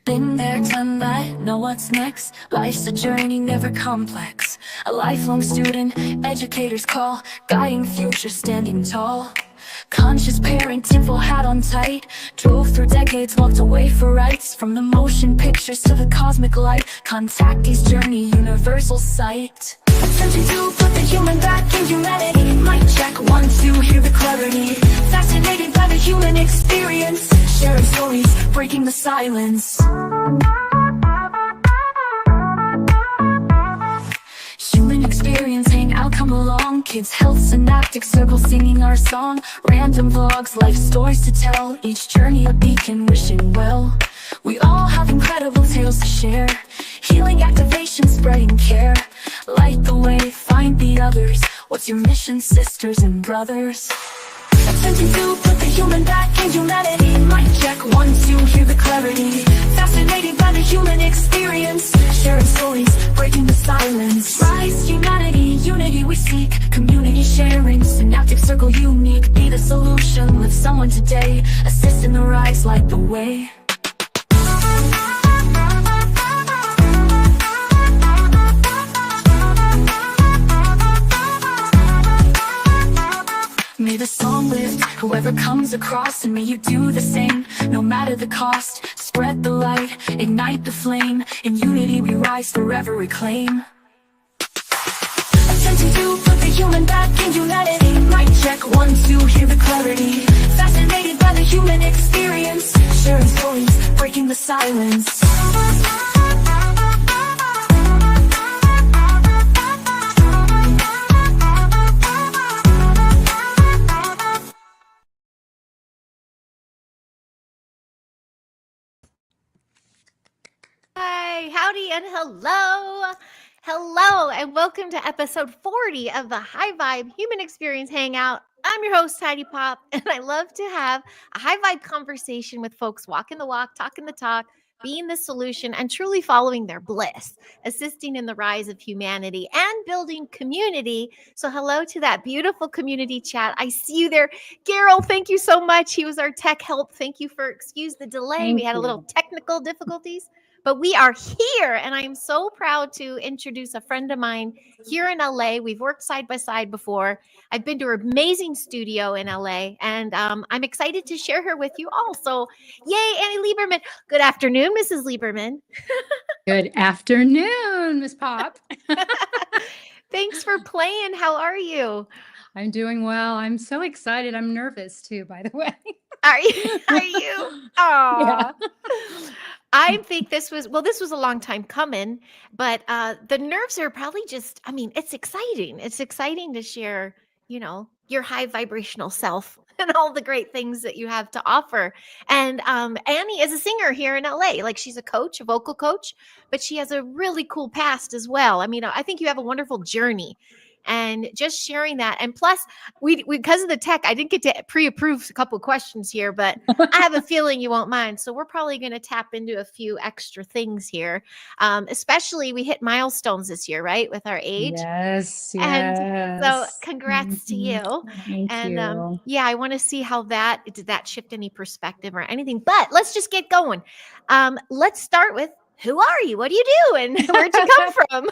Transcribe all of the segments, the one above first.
Been there, done that, know what's next. Life's a journey, never complex. A lifelong student, educators call, guiding future, standing tall. Conscious parenting, full hat on tight. Drove through decades, walked away for rights. From the motion pictures to the cosmic light. Contact these journey, universal sight. Attempting to put the human back in humanity. Mic check, 1, 2, hear the clarity. Fascinated by the human experience. Sharing stories, breaking the silence. Human experience, hang out, come along. Kids, health, synaptic circle, singing our song. Random vlogs, life stories to tell. Each journey a beacon, wishing well. We all have incredible tales to share. Healing, activation, spreading care. Light the way, find the others. What's your mission, sisters and brothers? Attempting to put the human back in humanity. Mic check, 1, 2, hear the clarity. Fascinated by the human experience. Sharing stories, breaking the silence. Rise, humanity, unity we seek. Community sharing, synaptic circle unique. Be the solution, live someone today. Assist in the rise, light the way. May the song lift whoever comes across, and may you do the same, no matter the cost. Spread the light, ignite the flame. In unity we rise, forever reclaim. Attempting to put the human back in humanity. Mic check, 1, 2, hear the clarity. Fascinated by the human experience. Sharing stories, breaking the silence. Hi, howdy, and hello. Hello, and welcome to episode 40 of the High Vibe Human Experience Hangout. I'm your host, Heidi Pop, and I love to have a high vibe conversation with folks walking the walk, talking the talk, being the solution, and truly following their bliss, assisting in the rise of humanity and building community. So hello to that beautiful community chat. I see you there. Garrel, thank you so much. He was our tech help. Thank you for, excuse the delay. We had a little technical difficulties. But we are here, and I am so proud to introduce a friend of mine here in LA. We've worked side by side before. I've been to her amazing studio in LA, and I'm excited to share her with you all. So, yay, Anny Lieberman. Good afternoon, Mrs. Lieberman. Good afternoon, Miss Pop. Thanks for playing. How are you? I'm doing well. I'm so excited. I'm nervous too, by the way. Are you? Aww. Yeah. I think this was a long time coming, but the nerves are probably just, I mean, it's exciting. It's exciting to share, your high vibrational self and all the great things that you have to offer. And Anny is a singer here in LA. Like, she's a coach, a vocal coach, but she has a really cool past as well. I mean, I think you have a wonderful journey. And just sharing that. And plus, we because of the tech, I didn't get to pre-approve a couple of questions here, but I have a feeling you won't mind. So we're probably going to tap into a few extra things here. Especially, we hit milestones this year, right? With our age. Yes. And so congrats to you. Thank you. Yeah, I want to see how did that shift any perspective or anything. But let's just get going. Let's start with, who are you? What do you do? And where'd you come from?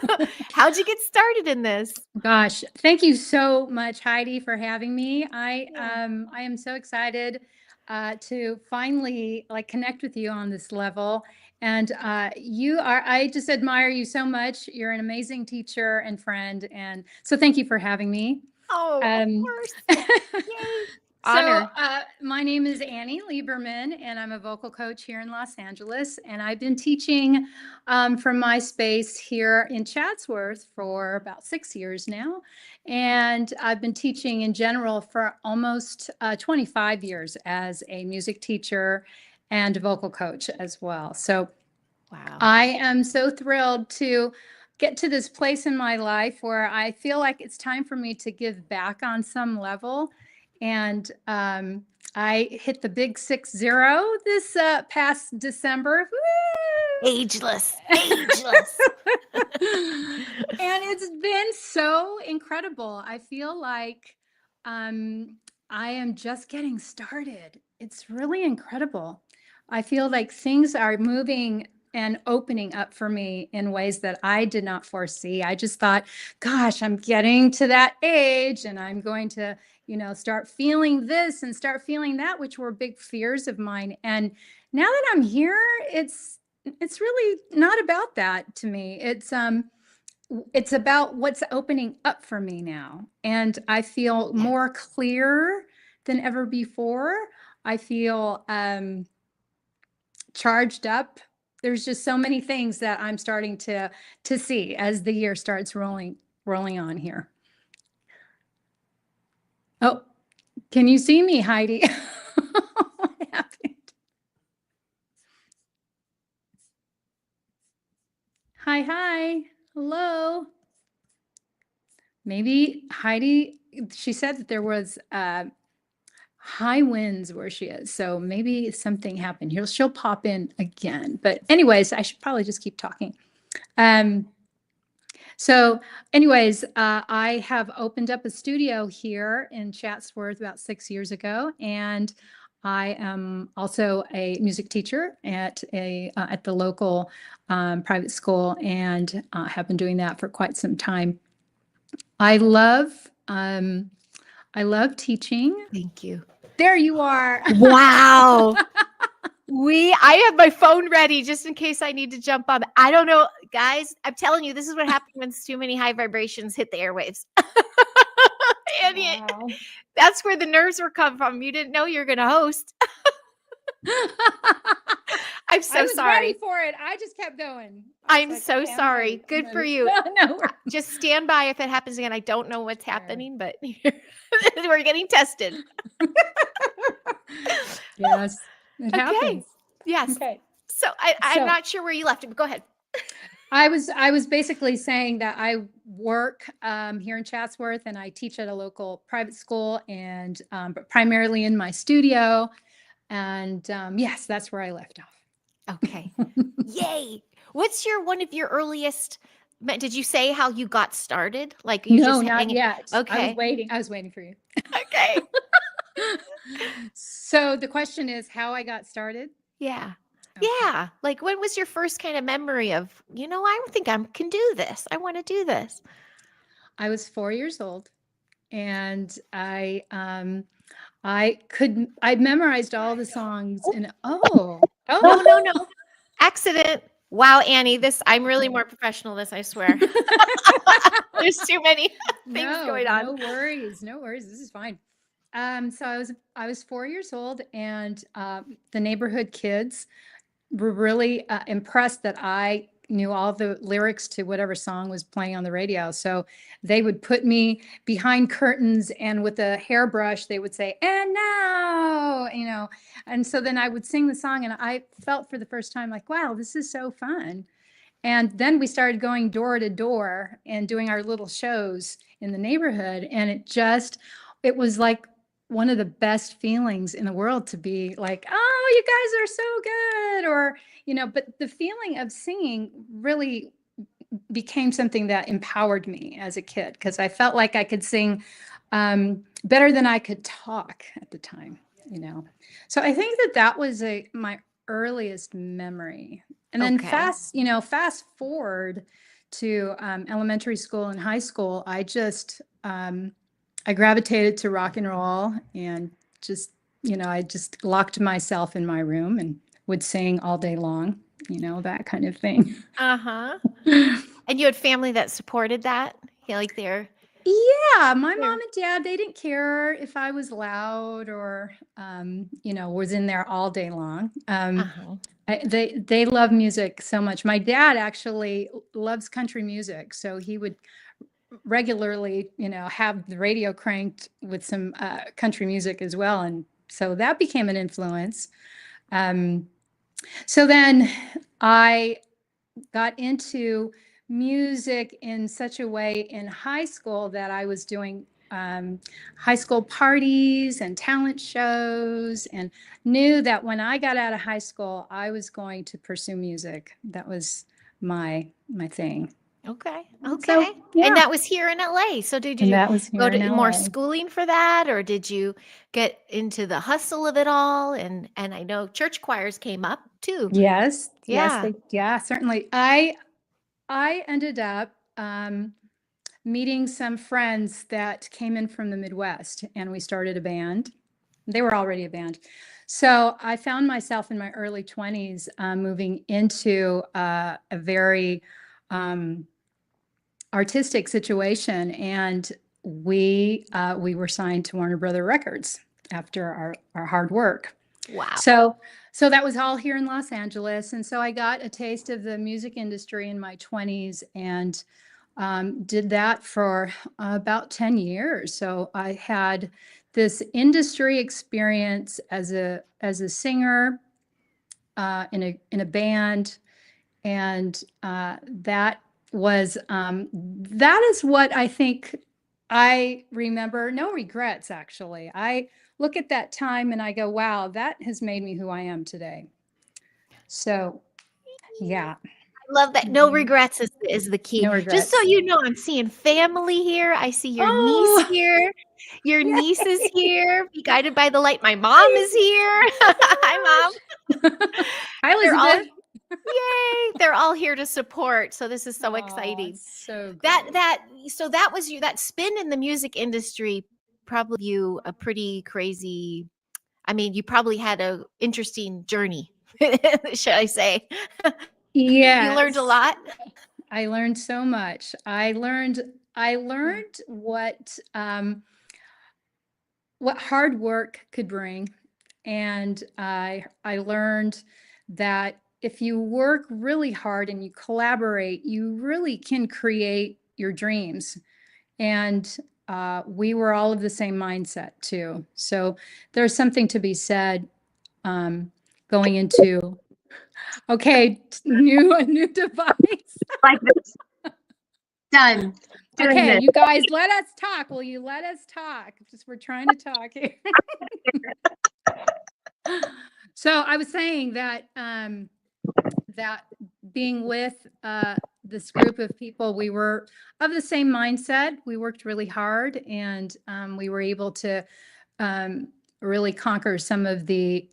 How'd you get started in this? Gosh, thank you so much, Heidi, for having me. I am so excited to finally connect with you on this level. And I just admire you so much. You're an amazing teacher and friend. And so thank you for having me. Oh, of course. Yay. Honor. So my name is Anny Lieberman, and I'm a vocal coach here in Los Angeles. And I've been teaching from my space here in Chatsworth for about 6 years now. And I've been teaching in general for almost 25 years as a music teacher and a vocal coach as well. So wow. I am so thrilled to get to this place in my life where I feel like it's time for me to give back on some level. And I hit the big 60 this past December. Woo! Ageless. And it's been so incredible. I feel like I am just getting started. It's really incredible. I feel like things are moving and opening up for me in ways that I did not foresee. I just thought, gosh, I'm getting to that age and I'm going to, start feeling this and start feeling that, which were big fears of mine. And now that I'm here, it's really not about that to me. It's about what's opening up for me now. And I feel more clear than ever before. I feel charged up. There's just so many things that I'm starting to see as the year starts rolling on here. Oh, can you see me, Heidi? What happened? Hi. Hello. Maybe Heidi, she said that there was high winds where she is. So maybe something happened. She'll pop in again. But anyways, I should probably just keep talking. So anyways, I have opened up a studio here in Chatsworth about 6 years ago. And I am also a music teacher at the local private school, and have been doing that for quite some time. I love teaching. Thank you. There you are. Wow. I have my phone ready just in case I need to jump on. I don't know, guys. I'm telling you, this is what happens when too many high vibrations hit the airwaves. And Wow. that's where the nerves were come from. You didn't know you were going to host. I'm so I was sorry ready for it. I just kept going. I'm so sorry. Good for you. No, just stand by if it happens again. I don't know what's happening, but we're getting tested. Yes, it happens. Yes. Okay. So I'm not sure where you left it, but go ahead. I was basically saying that I work here in Chatsworth, and I teach at a local private school, and but primarily in my studio. And yes, that's where I left off. Okay. Yay. What's one of your earliest? Did you say how you got started? Like you No, just not yet. Okay. I was waiting for you. Okay. So the question is how I got started? Yeah. Okay. Yeah. Like when was your first kind of memory of, I think I can do this. I want to do this. I was 4 years old, and I memorized all the songs, and No. Accident. Wow, Annie, I'm really more professional than this, I swear. There's too many things going on. No worries. This is fine. So I was 4 years old, and the neighborhood kids were really impressed that I knew all the lyrics to whatever song was playing on the radio. So they would put me behind curtains, and with a hairbrush, they would say, "And now," and so then I would sing the song, and I felt for the first time like, wow, this is so fun. And then we started going door to door and doing our little shows in the neighborhood. And it was like one of the best feelings in the world to be like, oh, you guys are so good. Or, but the feeling of singing really became something that empowered me as a kid, because I felt like I could sing better than I could talk at the time, So I think that was my earliest memory. And then fast forward to elementary school and high school, I gravitated to rock and roll, and just, I just locked myself in my room and would sing all day long, that kind of thing. Uh-huh. And you had family that supported that? Like they're... Yeah, my mom and dad, they didn't care if I was loud or, was in there all day long. They love music so much. My dad actually loves country music, so he would regularly, have the radio cranked with some country music as well, and so that became an influence. So then I got into music in such a way in high school that I was doing high school parties and talent shows, and knew that when I got out of high school, I was going to pursue music. That was my thing. Okay. So, Okay. yeah, And that was here in LA. So did and you that was go here in to more LA. schooling for that, or did you get into the hustle of it all? And I know church choirs came up too. Yes, Yeah. certainly. I ended up meeting some friends that came in from the Midwest, and we started a band. They were already a band. So I found myself in my early 20s moving into a very artistic situation, and we were signed to Warner Brother Records after our hard work. Wow. So that was all here in Los Angeles, and so I got a taste of the music industry in my 20s, and did that for about 10 years. So I had this industry experience as a singer in a band, and that is what I think I remember. No regrets, actually. I look at that time and I go, wow, that has made me who I am today. So yeah. I love that. No regrets is the key. No Just so regrets. you know, I'm seeing family here. I see your niece Oh, here. Your niece is yay. here. Be guided by the light. My mom is here. Hi, mom. Hi, They're all Elizabeth. yay. They're all here to support. So this is so Oh, exciting. it's so great. That was you. That spin in the music industry probably you a pretty crazy. I mean, you probably had a interesting journey. Should I say? You learned a Yes, lot. I learned so much. I learned what hard work could bring, and I learned that if you work really hard and you collaborate, you really can create your dreams. And we were all of the same mindset too. So there's something to be said going into, okay, a new device. Like this. Done. Doing Okay, this. you guys, let us talk. Will you let us talk? Just we're trying to talk here. So I was saying that that being with this group of people, we were of the same mindset. We worked really hard, and we were able to really conquer some of the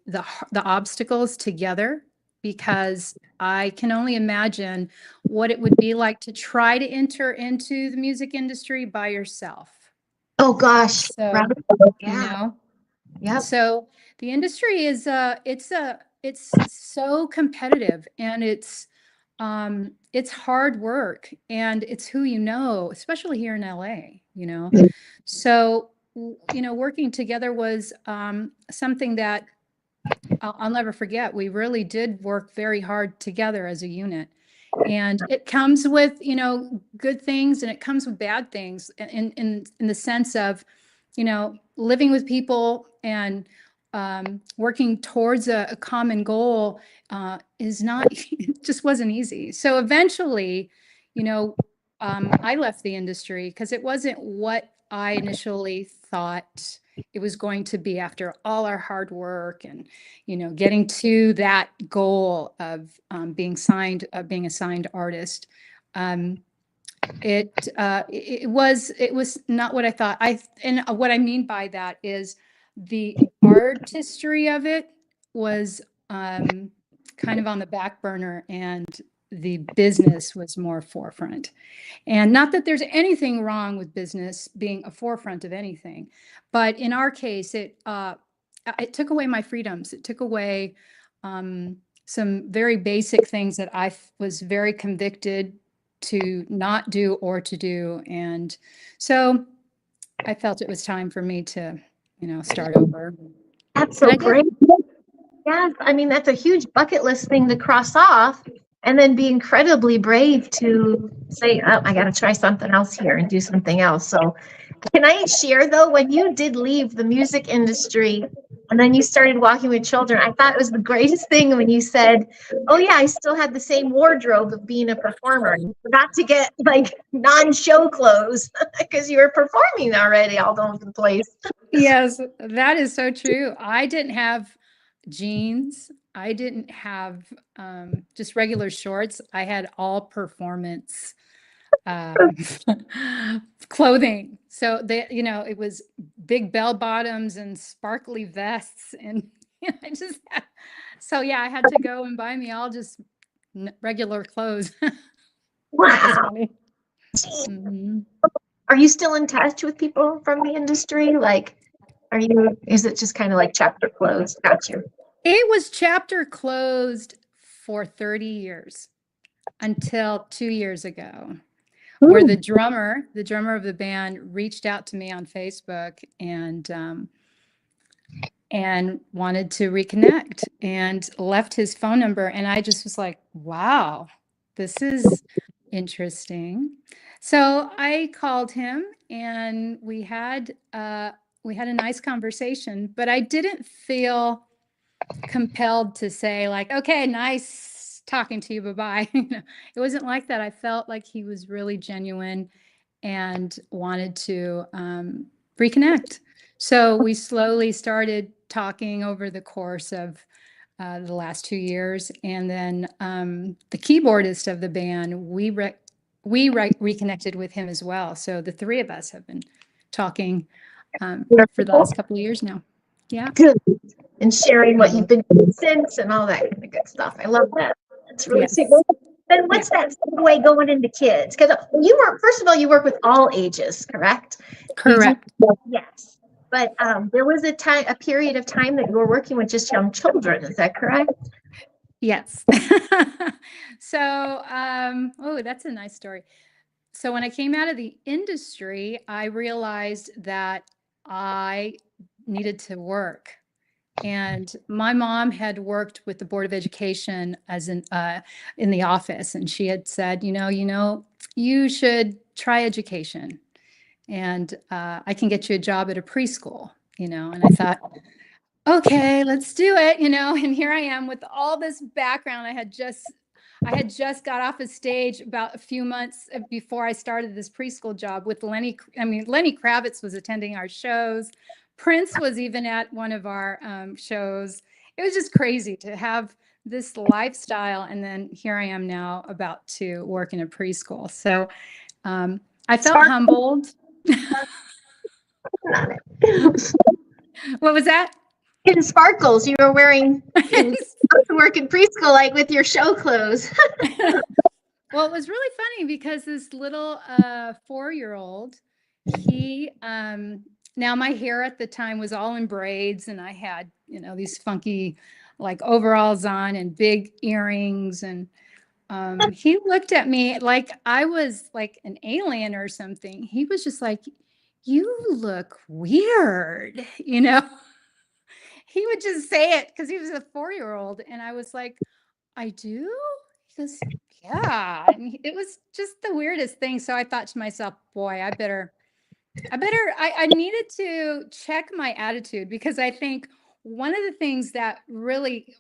obstacles together, because I can only imagine what it would be like to try to enter into the music industry by yourself. Oh gosh. So, you Yeah. know, Yep. so the industry is it's so competitive, and it's hard work, and it's who you know, especially here in LA, you know. So working together was something that I'll never forget. We really did work very hard together as a unit. And it comes with, good things, and it comes with bad things in the sense of, living with people and working towards a common goal is not, it just wasn't easy. So eventually, I left the industry because it wasn't what I initially thought it was going to be after all our hard work and, getting to that goal of being a signed artist. It was not what I thought. And what I mean by that is the artistry of it was kind of on the back burner, and the business was more forefront. And not that there's anything wrong with business being a forefront of anything, but in our case, it took away my freedoms. It took away some very basic things that I was very convicted to not do or to do. And so I felt it was time for me to, start over. That's And so I did. great. Yes, I mean, that's a huge bucket list thing to cross off, and then be incredibly brave to say, oh, I got to try something else here and do something else. So, can I share though, when you did leave the music industry and then you started walking with children, I thought it was the greatest thing when you said, oh, yeah, I still had the same wardrobe of being a performer. You forgot to get like non-show clothes because you were performing already all over the place. Yes, that is so true. I didn't have jeans. I didn't have just regular shorts. I had all performance um, clothing. So it was big bell bottoms and sparkly vests, and I had to go and buy me all just regular clothes. That was Wow. funny. Mhm. Are you still in touch with people from the industry? Like, is it just kind of like chapter closed? Gotcha. It was chapter closed for 30 years until 2 years ago, where the drummer of the band reached out to me on Facebook and wanted to reconnect and left his phone number. And I just was like, wow, this is interesting. So I called him and we had a nice conversation, but I didn't feel compelled to say like, okay, nice talking to you, bye-bye. It wasn't like that. I felt like he was really genuine and wanted to reconnect. So we slowly started talking over the course of the last 2 years. And then the keyboardist of the band, we reconnected with him as well. So the three of us have been talking for the last couple of years now. Yeah. Good. And sharing what you've been doing since and all that kind of good stuff. I love that. That's really sweet. Well, then what's that way going into kids? Because first of all, you work with all ages, correct? Correct. Yes. But there was a period of time that you were working with just young children. Is that correct? Yes. So, that's a nice story. So when I came out of the industry, I realized that I needed to work. And my mom had worked with the Board of Education as in the office, and she had said, you should try education, and I can get you a job at a preschool, and I thought, okay, let's do it, and here I am with all this background. I had just got off a stage about a few months before I started this preschool job with Lenny Kravitz was attending our shows. Prince was even at one of our shows. It was just crazy to have this lifestyle. And then here I am now about to work in a preschool. So I felt humbled. What was that? In sparkles, you were wearing to work in preschool, like with your show clothes. Well, it was really funny because this little 4-year-old, he now my hair at the time was all in braids, and I had these funky like overalls on and big earrings, and he looked at me like I was like an alien or something. He was just like, "You look weird," He would just say it because he was a 4-year-old, and I was like, "I do?" He goes, "Yeah." And it was just the weirdest thing. So I thought to myself, boy, I needed to check my attitude, because I think one of the things that really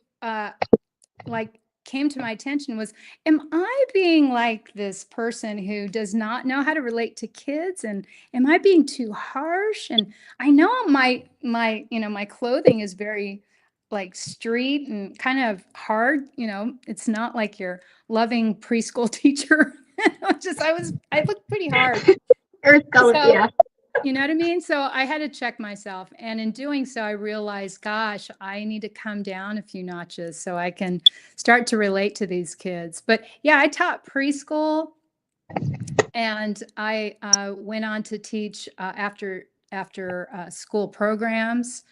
came to my attention was, am I being like this person who does not know how to relate to kids? And am I being too harsh? And I know my clothing is very like street and kind of hard, it's not like your loving preschool teacher. I looked pretty hard. Yeah. You know what I mean? So I had to check myself. And in doing so, I realized, gosh, I need to come down a few notches so I can start to relate to these kids. But yeah, I taught preschool, and I went on to teach after school programs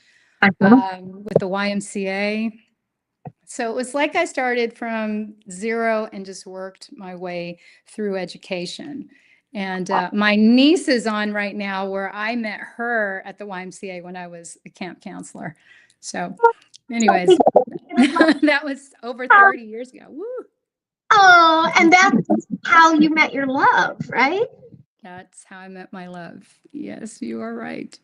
with the YMCA. So it was like I started from zero and just worked my way through education. And my niece is on right now, where I met her at the YMCA when I was a camp counselor. So anyways, that was over 30 years ago. Woo. Oh, and that's how you met your love, right? That's how I met my love. Yes, you are right.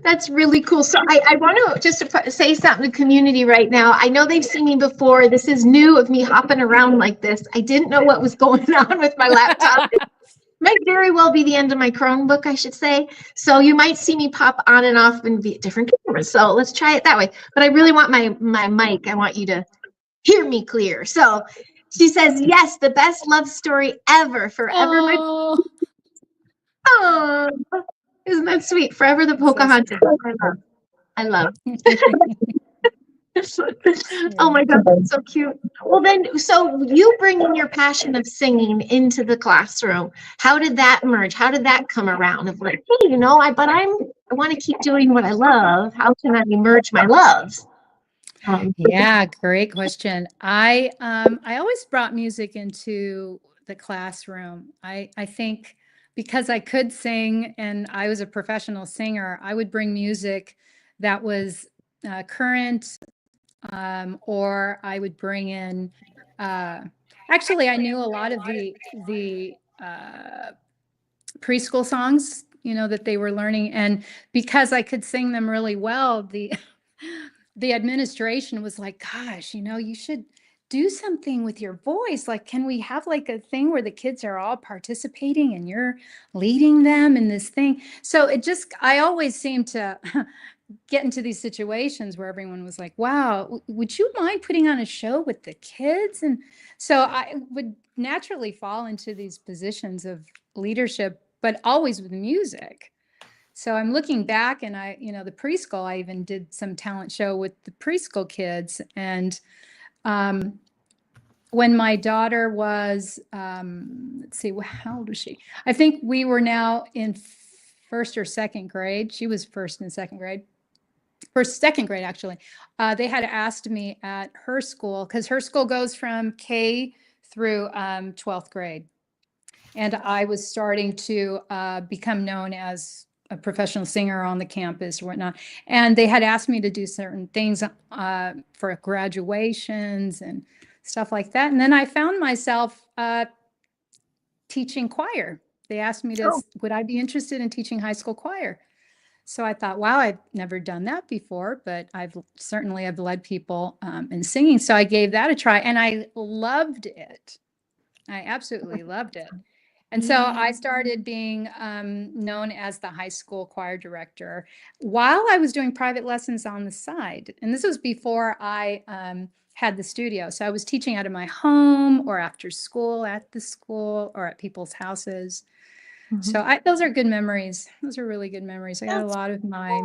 That's really cool. So I want to just say something to the community right now. I know they've seen me before. This is new of me hopping around like this. I didn't know what was going on with my laptop. It might very well be the end of my Chromebook, I should say. So you might see me pop on and off and be at different cameras. So let's try it that way. But I really want my mic. I want you to hear me clear. So She says, yes, the best love story ever. Forever my Oh, oh, isn't that sweet? Forever the so Pocahontas. sweet. I love. Oh Yeah. my God, that's so cute. Well, then, so you bringing your passion of singing into the classroom, how did that emerge? How did that come around? Of like, hey, I want to keep doing what I love. How can I merge my loves? Yeah, great question. I always brought music into the classroom. I think because I could sing and I was a professional singer, I would bring music that was current, or I would bring in. Uh, Actually, I knew a lot of the preschool songs, that they were learning, and because I could sing them really well, the the administration was like, gosh, you should do something with your voice. Like, can we have like a thing where the kids are all participating and you're leading them in this thing? So I always seem to get into these situations where everyone was like, wow, would you mind putting on a show with the kids? And so I would naturally fall into these positions of leadership, but always with music. So I'm looking back, and the preschool, I even did some talent show with the preschool kids. And when my daughter was, let's see, how old was she? I think we were now in first or second grade. She was first and second grade. Second grade, actually. They had asked me at her school, because her school goes from K through 12th grade. And I was starting to become known as a professional singer on the campus or whatnot. And they had asked me to do certain things for graduations and stuff like that. And then I found myself teaching choir. They asked me would I be interested in teaching high school choir? So I thought, wow, I've never done that before, but I've led people in singing. So I gave that a try, and I loved it. I absolutely loved it. And so I started being known as the high school choir director while I was doing private lessons on the side. And this was before I had the studio. So I was teaching out of my home or after school at the school or at people's houses. So those are good memories. Those are really good memories. I got a lot of I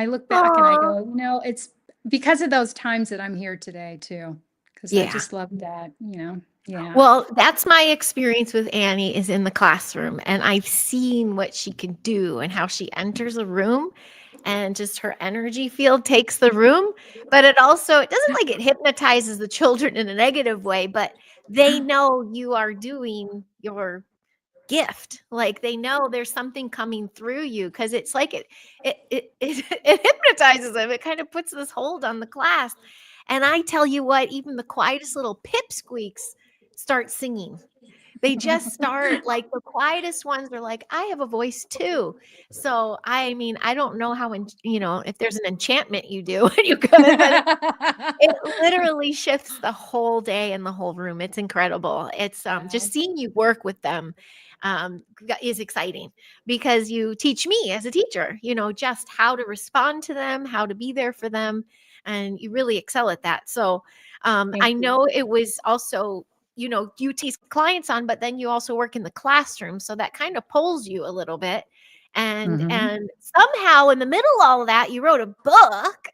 look back and I go, it's because of those times that I'm here today too, because I just love that, Yeah. Well, that's my experience with Annie is in the classroom, and I've seen what she can do and how she enters a room and just her energy field takes the room. But it doesn't like it hypnotizes the children in a negative way, but they know you are doing your gift. Like they know there's something coming through you because it's like it hypnotizes them. It kind of puts this hold on the class. And I tell you what, even the quietest little pipsqueaks start singing. They just start like the quietest ones are like, I have a voice too. So I mean, I don't know how, if there's an enchantment you do when you come in, but it literally shifts the whole day and the whole room. It's incredible. It's just seeing you work with them is exciting because you teach me as a teacher, just how to respond to them, how to be there for them. And you really excel at that. So I know it was also, you teach clients on, but then you also work in the classroom. So that kind of pulls you a little bit. And somehow in the middle of all of that, you wrote a book.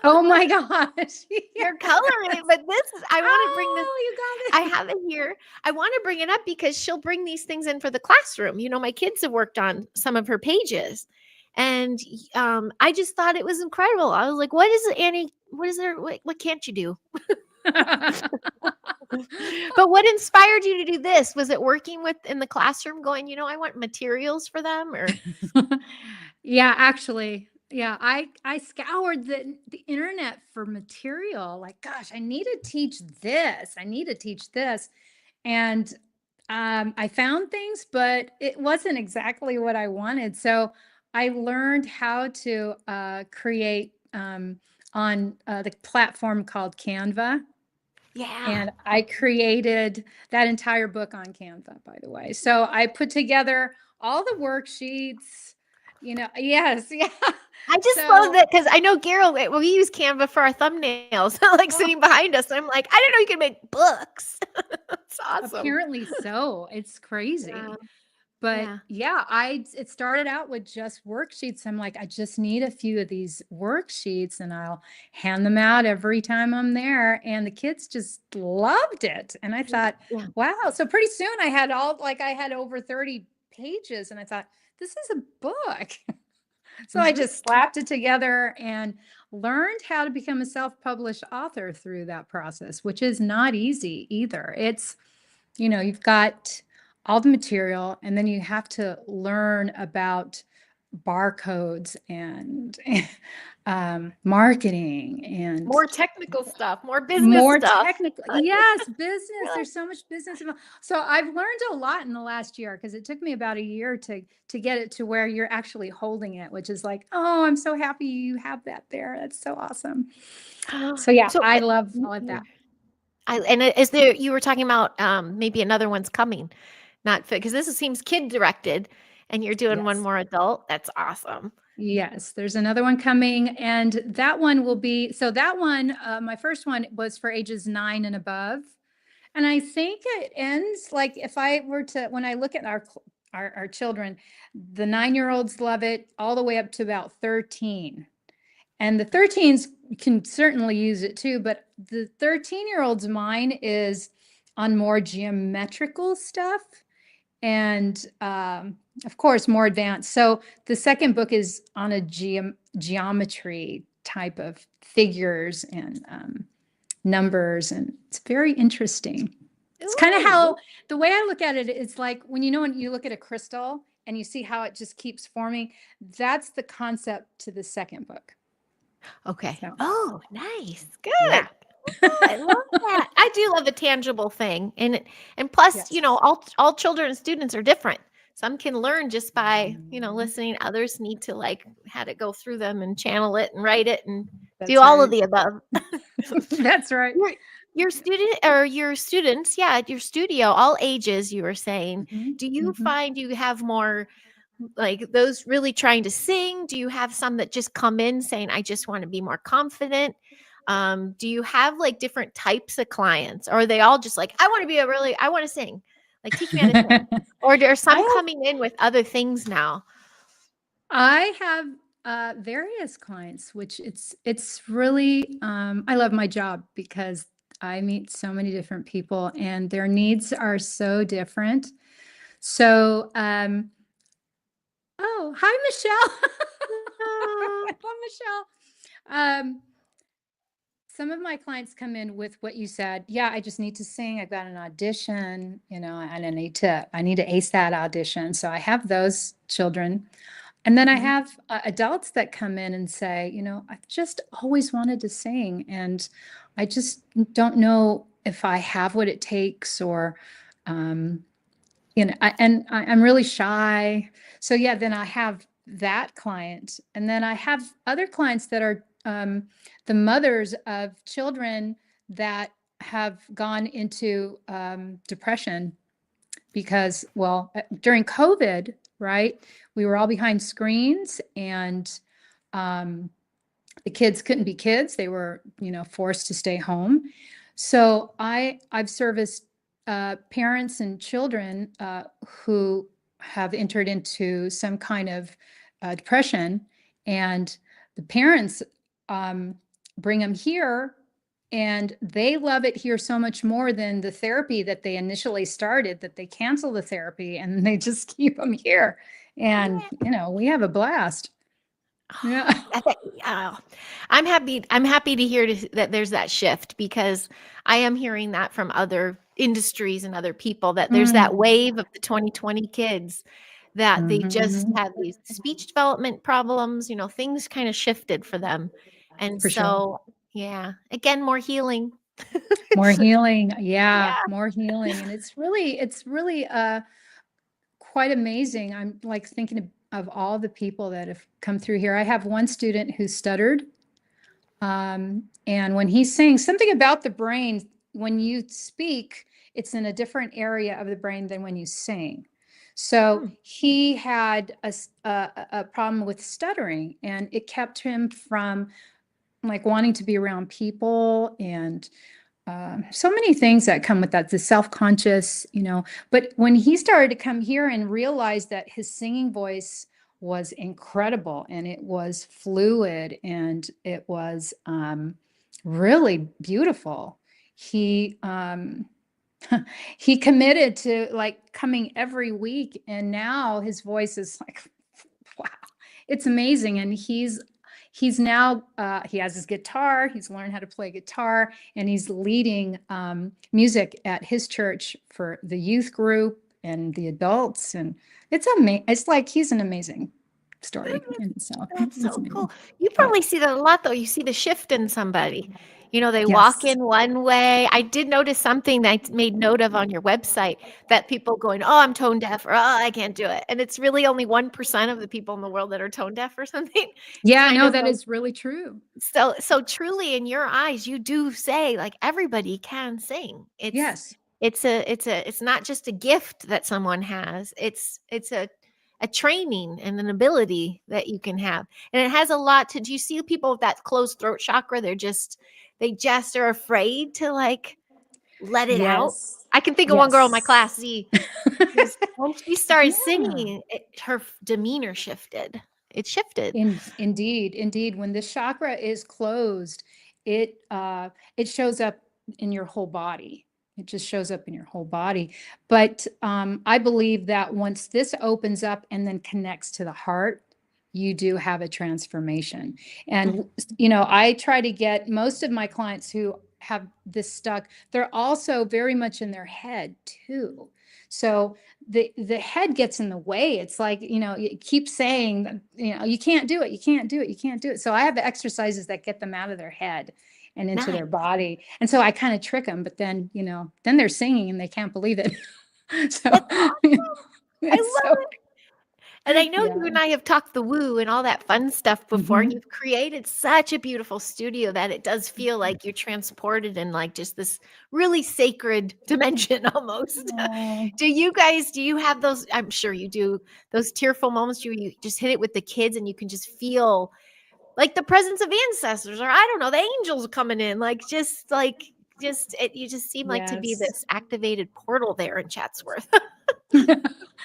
Oh my gosh. You're coloring, but I want to bring this. You got I have it here. I want to bring it up because she'll bring these things in for the classroom. My kids have worked on some of her pages, and I just thought it was incredible. I was like, "What is it, Annie? What is there? What can't you do?" But what inspired you to do this? Was it working in the classroom going, I want materials for them or? Yeah, actually. Yeah, I scoured the internet for material. Like, gosh, I need to teach this. I need to teach this. And I found things, but it wasn't exactly what I wanted. So I learned how to create on the platform called Canva. Yeah. And I created that entire book on Canva, by the way. So I put together all the worksheets, yes, yeah. I just love that because I know Gerald, we use Canva for our thumbnails, like sitting behind us. And I'm like, I didn't know you could make books. It's awesome. Apparently so. It's crazy. Yeah. But Yeah. it started out with just worksheets. I'm like, I just need a few of these worksheets and I'll hand them out every time I'm there. And the kids just loved it. And I thought, Yeah. wow. So pretty soon I had over 30 pages and I thought, this is a book. So I just slapped it together and learned how to become a self-published author through that process, which is not easy either. It's, you've got all the material and then you have to learn about barcodes and marketing and More technical stuff, more business stuff. technical. Yes, business. There's so much business involved. So I've learned a lot in the last year because it took me about a year to get it to where you're actually holding it, which is like, oh, I'm so happy you have that there. That's so awesome. So yeah, I love that. Is there, you were talking about maybe another one's coming, not because this seems kid directed and you're doing one more adult. That's awesome. Yes, there's another one coming, and that one will be, so that one, my first one was for ages 9 and above. And I think it ends like if I were to, when I look at our children, the 9-year-olds love it all the way up to about 13. And the 13s can certainly use it too, but the 13-year-old's mind is on more geometrical stuff and of course more advanced. So the second book is on a geometry type of figures and numbers, and it's very interesting. It's kind of how the way I look at it is like when you look at a crystal and you see how it just keeps forming. That's the concept to the second book. Okay. So. Oh, nice. Good. Yeah. I love that. I do love a tangible thing. And plus, all children and students are different. Some can learn just by, listening. Others need to like had it go through them and channel it and write it and do all of the above. That's right. Your students, your studio, all ages, you were saying. Do you find you have more like those really trying to sing? Do you have some that just come in saying, I just want to be more confident? Do you have like different types of clients, or are they all just like, I want to sing, like teach me how to sing? Or are some coming in with other things now? I have various clients, which it's really, I love my job because I meet so many different people and their needs are so different. So, oh, hi, Michelle. I love Michelle. Some of my clients come in with what you said. Yeah, I just need to sing. I've got an audition, and I need to ace that audition. So I have those children. And then I have adults that come in and say, I've just always wanted to sing and I just don't know if I have what it takes or, I'm really shy. So yeah, then I have that client. And then I have other clients that are the mothers of children that have gone into depression because, during COVID, right, we were all behind screens and the kids couldn't be kids. They were, forced to stay home. So I've serviced parents and children who have entered into some kind of depression, and the parents bring them here and they love it here so much more than the therapy that they initially started, that they cancel the therapy and they just keep them here. And, we have a blast. Yeah. I'm happy to hear that there's that shift, because I am hearing that from other industries and other people that there's that wave of the 2020 kids that they just have these speech development problems, things kind of shifted for them. And For sure. Yeah, again, more healing. More healing. Yeah, more healing. And it's really quite amazing. I'm like thinking of all the people that have come through here. I have one student who stuttered. And when he sings, something about the brain, when you speak, it's in a different area of the brain than when you sing. So he had a problem with stuttering, and it kept him from like wanting to be around people, and so many things that come with that, the self-conscious, but when he started to come here and realize that his singing voice was incredible and it was fluid and it was really beautiful, he he committed to like coming every week, and now his voice is like, wow, it's amazing. And he's now he has his guitar, he's learned how to play guitar, and he's leading music at his church for the youth group and the adults, and it's amazing. It's like he's an amazing story, and so That's it's so amazing. cool. You Yeah. probably see that a lot, though. You see the shift in somebody. They walk Yes. in one way. I did notice something that I made note of on your website, that people going, "Oh, I'm tone deaf," or "Oh, I can't do it." And it's really only 1% of the people in the world that are tone deaf or something. Yeah, Kind no, of that like, is really true. so truly in your eyes, you do say like everybody can sing. Yes. It's not just a gift that someone has. It's a training and an ability that you can have. And it has a lot to, do you see people with that closed throat chakra? They just are afraid to like let it out. Yes. I can think of one girl in my class, Yes. Z, who's, when she started Yeah. singing, her demeanor shifted. It shifted. Indeed. When the chakra is closed, it shows up in your whole body. It just shows up in your whole body. But I believe that once this opens up and then connects to the heart, you do have a transformation. And I try to get most of my clients who have this stuck, they're also very much in their head too. So the head gets in the way. It's like, you keep saying, you can't do it, you can't do it, you can't do it. So I have the exercises that get them out of their head and into their Nice. body. And so I kind of trick them, but then, then they're singing and they can't believe it. So, That's awesome. I it's love so, it. And I know you yeah. and I have talked the woo and all that fun stuff before, and Mhm. you've created such a beautiful studio that it does feel like you're transported in like just this really sacred dimension almost. Oh, Do you have those? I'm sure you do, those tearful moments where you just hit it with the kids and you can just feel like the presence of ancestors, or I don't know, the angels coming in, you just seem like to be yes. this activated portal there in Chatsworth.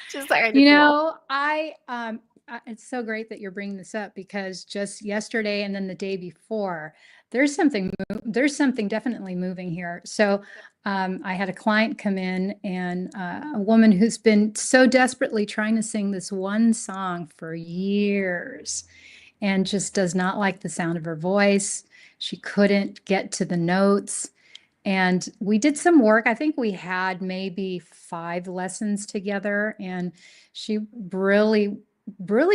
Just kind of You cool. know, it's so great that you're bringing this up, because just yesterday and then the day before, there's something definitely moving here. So I had a client come in, and a woman who's been so desperately trying to sing this one song for years and just does not like the sound of her voice. She couldn't get to the notes. And we did some work. I think we had maybe 5 lessons together, and she really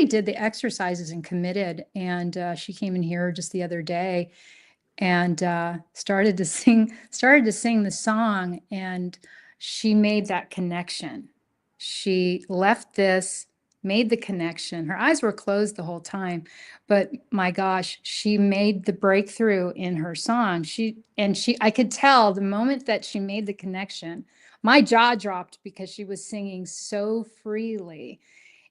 did the exercises and committed. And she came in here just the other day and started to sing the song, and she made that connection. She left this, made the connection. Her eyes were closed the whole time, but my gosh, she made the breakthrough in her song. I could tell the moment that she made the connection, my jaw dropped, because she was singing so freely,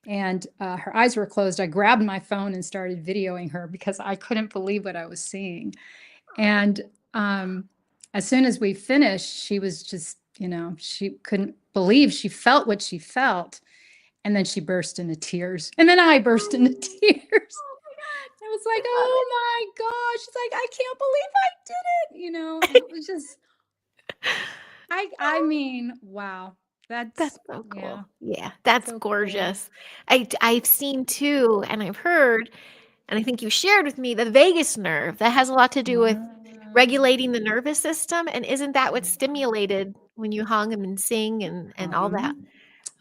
and her eyes were closed. I grabbed my phone and started videoing her because I couldn't believe what I was seeing. And as soon as we finished, she was just, she couldn't believe she felt what she felt. And then she burst into tears. And then I burst into tears. I was like, oh my gosh. It's like, I can't believe I did it. And it was just, I mean, wow. That's That's, so yeah, cool. Yeah, that's so cool. gorgeous. I've seen too, and I've heard, and I think you shared with me, the vagus nerve that has a lot to do with regulating the nervous system. And isn't that what's stimulated when you hung and sing and all that? Mhm.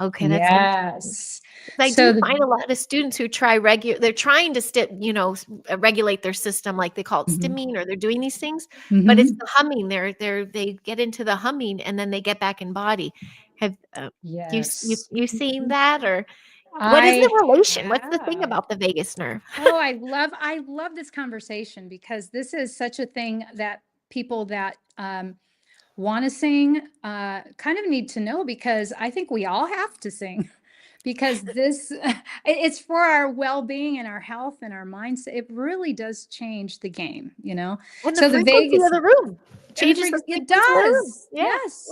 Okay, that's interesting. Yes. 'Cause I do So find a lot of students who try they're trying to regulate their system, like they call it mhm, stimming, or they're doing these things, but it's mhm. the humming. They get into the humming and then they get back in body. Have Yes. you seen that, or what is the I relation? What's the thing have. about the vagus nerve? Oh, I love this conversation, because this is such a thing that people that want to sing kind of need to know, because I think we all have to sing because this it's for our well-being and our health and our mindset. It really does change the game, And the So the frequency vagus of the room changes the it frequency of the room. does. Yeah. Yes.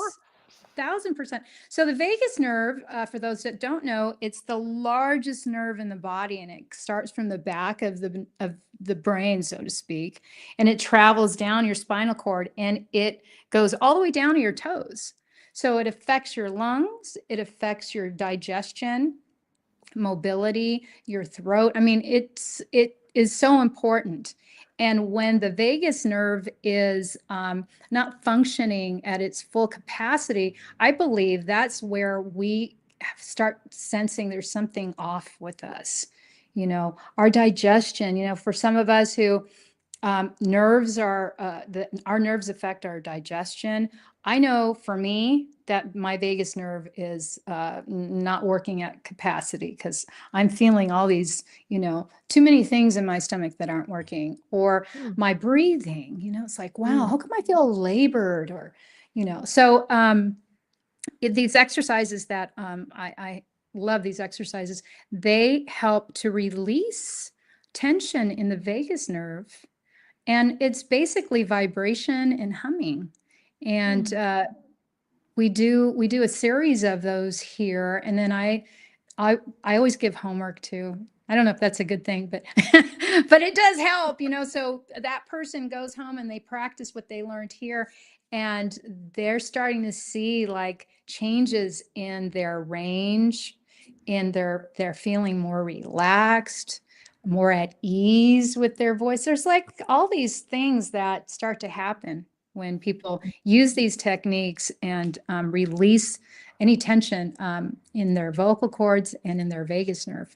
1000%. So the vagus nerve, for those that don't know, it's the largest nerve in the body, and it starts from the back of the brain, so to speak, and it travels down your spinal cord, and it goes all the way down to your toes. So it affects your lungs, it affects your digestion, mobility, your throat. I mean, it is so important. And when the vagus nerve is not functioning at its full capacity, I believe that's where we start sensing there's something off with us. Our digestion, for some of us who nerves are, our nerves affect our digestion. I know for me that my vagus nerve is not working at capacity because I'm feeling all these, too many things in my stomach that aren't working, or my breathing, it's like, wow, how come I feel labored? Or, so these exercises that I love these exercises, they help to release tension in the vagus nerve. And it's basically vibration and humming. And we do a series of those here. And then I always give homework too. I don't know if that's a good thing, but but it does help, so that person goes home and they practice what they learned here, and they're starting to see like changes in their range, in they're feeling more relaxed, more at ease with their voice. There's like all these things that start to happen when people use these techniques and release any tension in their vocal cords and in their vagus nerve.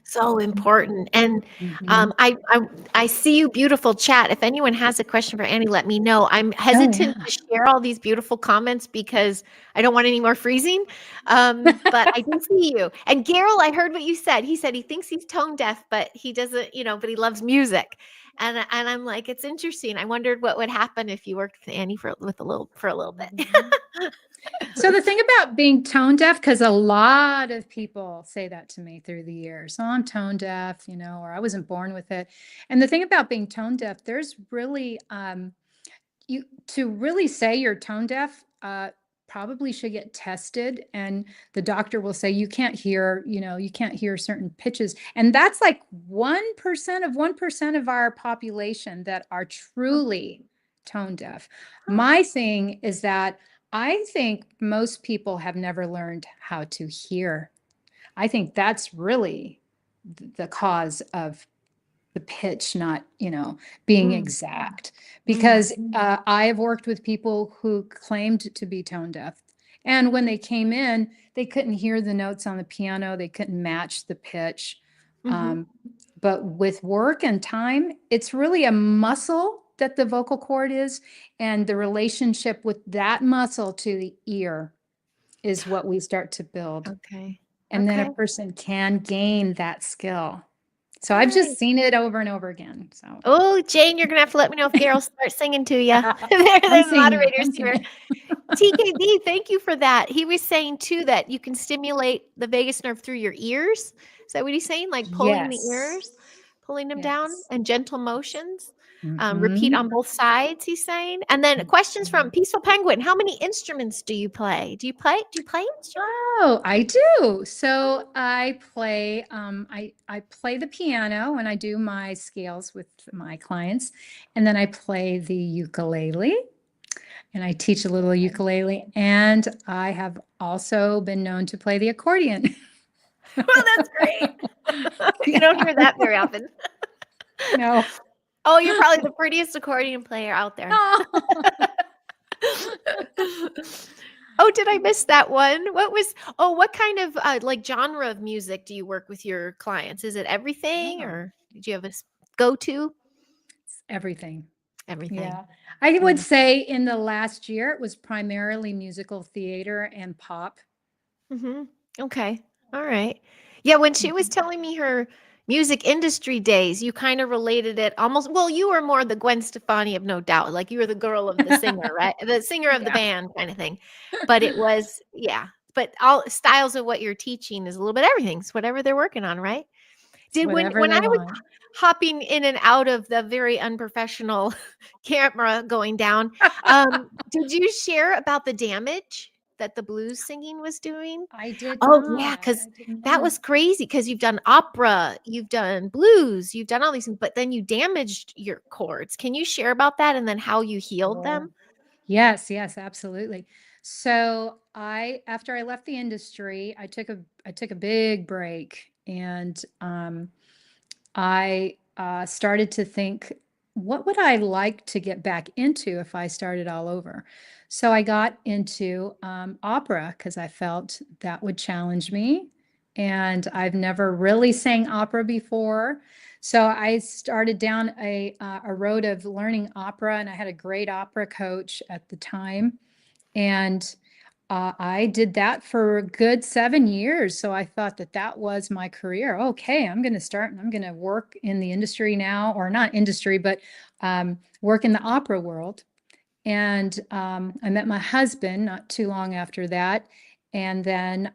So important. And I see you, beautiful chat. If anyone has a question for Annie, let me know. I'm hesitant to share all these beautiful comments because I don't want any more freezing. But I do see you. And Gerald, I heard what you said. He said he thinks he's tone deaf, but he doesn't, but he loves music. And I'm like, it's interesting. I wondered what would happen if you worked with Annie for a little bit. So the thing about being tone deaf, because a lot of people say that to me through the years, oh, I'm tone deaf, or I wasn't born with it. And the thing about being tone deaf, there's really, you to really say you're tone deaf, probably should get tested, and the doctor will say you can't hear, you can't hear certain pitches. And that's like 1% of our population that are truly tone deaf. My thing is that I think most people have never learned how to hear. I think that's really the cause of the pitch not, being exact. Because I have worked with people who claimed to be tone deaf. And when they came in, they couldn't hear the notes on the piano. They couldn't match the pitch. But with work and time, it's really a muscle that the vocal cord is, and the relationship with that muscle to the ear is what we start to build. Okay. And then a person can gain that skill. So I've just seen it over and over again. So Jane, you're gonna have to let me know if Carol starts singing to you. There's moderators here. TKD, thank you for that. He was saying too that you can stimulate the vagus nerve through your ears. Is that what he's saying? Like pulling the ears, pulling them down, and gentle motions. Repeat on both sides, he's saying. And then questions from Peaceful Penguin. How many instruments do you play? Do you play instruments? Oh, I do. So I play, I play the piano when I do my scales with my clients. And then I play the ukulele, and I teach a little ukulele. And I have also been known to play the accordion. Well, that's great. You don't hear that very often. No. Oh, you're probably the prettiest accordion player out there. Oh, did I miss that one? What kind of like genre of music do you work with your clients? Is it everything, or did you have a go-to? Everything. Everything. Yeah. I would say in the last year, it was primarily musical theater and pop. Okay. All right. Yeah. When she was telling me her music industry days, you kind of related it almost, well, you were more the Gwen Stefani of No Doubt, like you were the girl of the singer, right? The singer of the band kind of thing. But it was, but all styles of what you're teaching is a little bit everything. It's whatever they're working on, right? Did Whatever when they I was want. hopping in and out of the very unprofessional camera going down, did you share about the damage that the blues singing was doing? I did Oh, yeah, not. because I didn't that know. was crazy. Because 'cause you've done opera, you've done blues, you've done all these things, but then you damaged your cords. Can you share about that and then how you healed Sure. them? Yes, yes, absolutely. So after I left the industry, I took a big break, and I started to think, what would I like to get back into if I started all over? So I got into opera because I felt that would challenge me. And I've never really sang opera before. So I started down a road of learning opera, and I had a great opera coach at the time. And I did that for a good 7 years. So I thought that that was my career. Okay, I'm going to start and I'm going to work in the industry now, or not industry, but work in the opera world. And I met my husband not too long after that. And then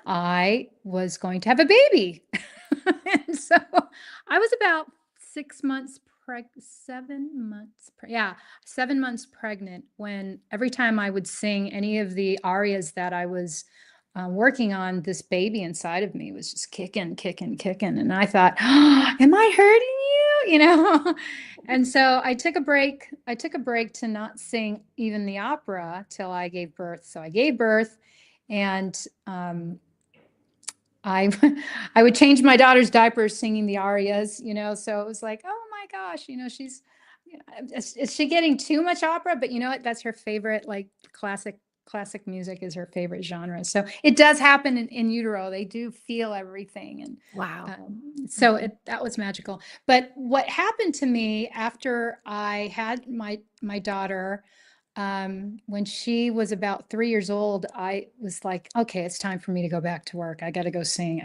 I was going to have a baby. And so I was about 6 months 7 months, 7 months pregnant when every time I would sing any of the arias that I was working on, this baby inside of me was just kicking, kicking, kicking. And I thought, oh, am I hurting you? You know? And so I took a break. I took a break to not sing even the opera till I gave birth. So I gave birth, and I I would change my daughter's diapers singing the arias, so it was like, oh my gosh, she's, is she getting too much opera? But you know what? That's her favorite, like classic music is her favorite genre. So it does happen in utero. They do feel everything. And Wow. so that was magical. But what happened to me after I had my daughter, when she was about 3 years old, I was like, okay, it's time for me to go back to work. I got to go sing.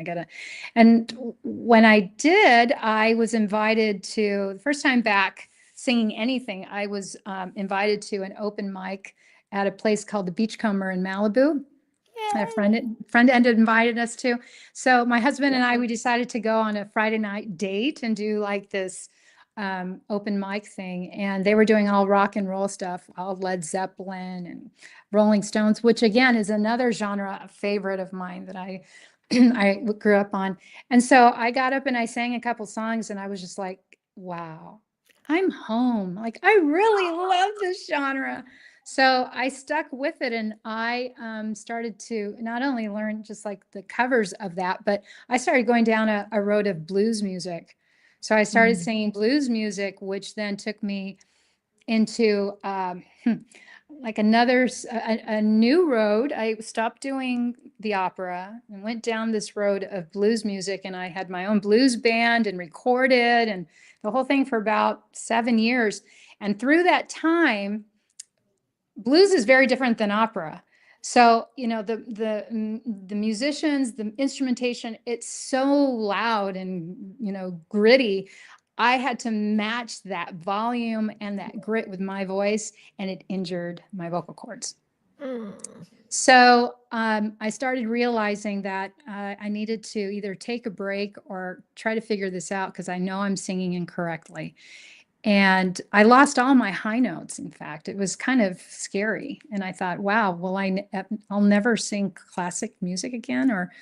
And when I did, I was invited to the first time back singing anything. I was invited to an open mic at a place called the Beachcomber in Malibu. A friend ended invited us to. So my husband and I, we decided to go on a Friday night date and do like this open mic thing. And they were doing all rock and roll stuff, all Led Zeppelin and Rolling Stones, which again is another genre, a favorite of mine that I I grew up on. And so I got up and I sang a couple songs, and I was just like, wow, I'm home. Like, I really love this genre. So I stuck with it, and I started to not only learn just like the covers of that, but I started going down a road of blues music. So I started singing blues music, which then took me into like a new road. I stopped doing the opera and went down this road of blues music, and I had my own blues band and recorded and the whole thing for about 7 years. And through that time, blues is very different than opera. So, the musicians, the instrumentation, it's so loud and, gritty. I had to match that volume and that grit with my voice, and it injured my vocal cords. Mm. So I started realizing that I needed to either take a break or try to figure this out, because I know I'm singing incorrectly. And I lost all my high notes. In fact, it was kind of scary. And I thought, wow, I'll never sing classic music again, or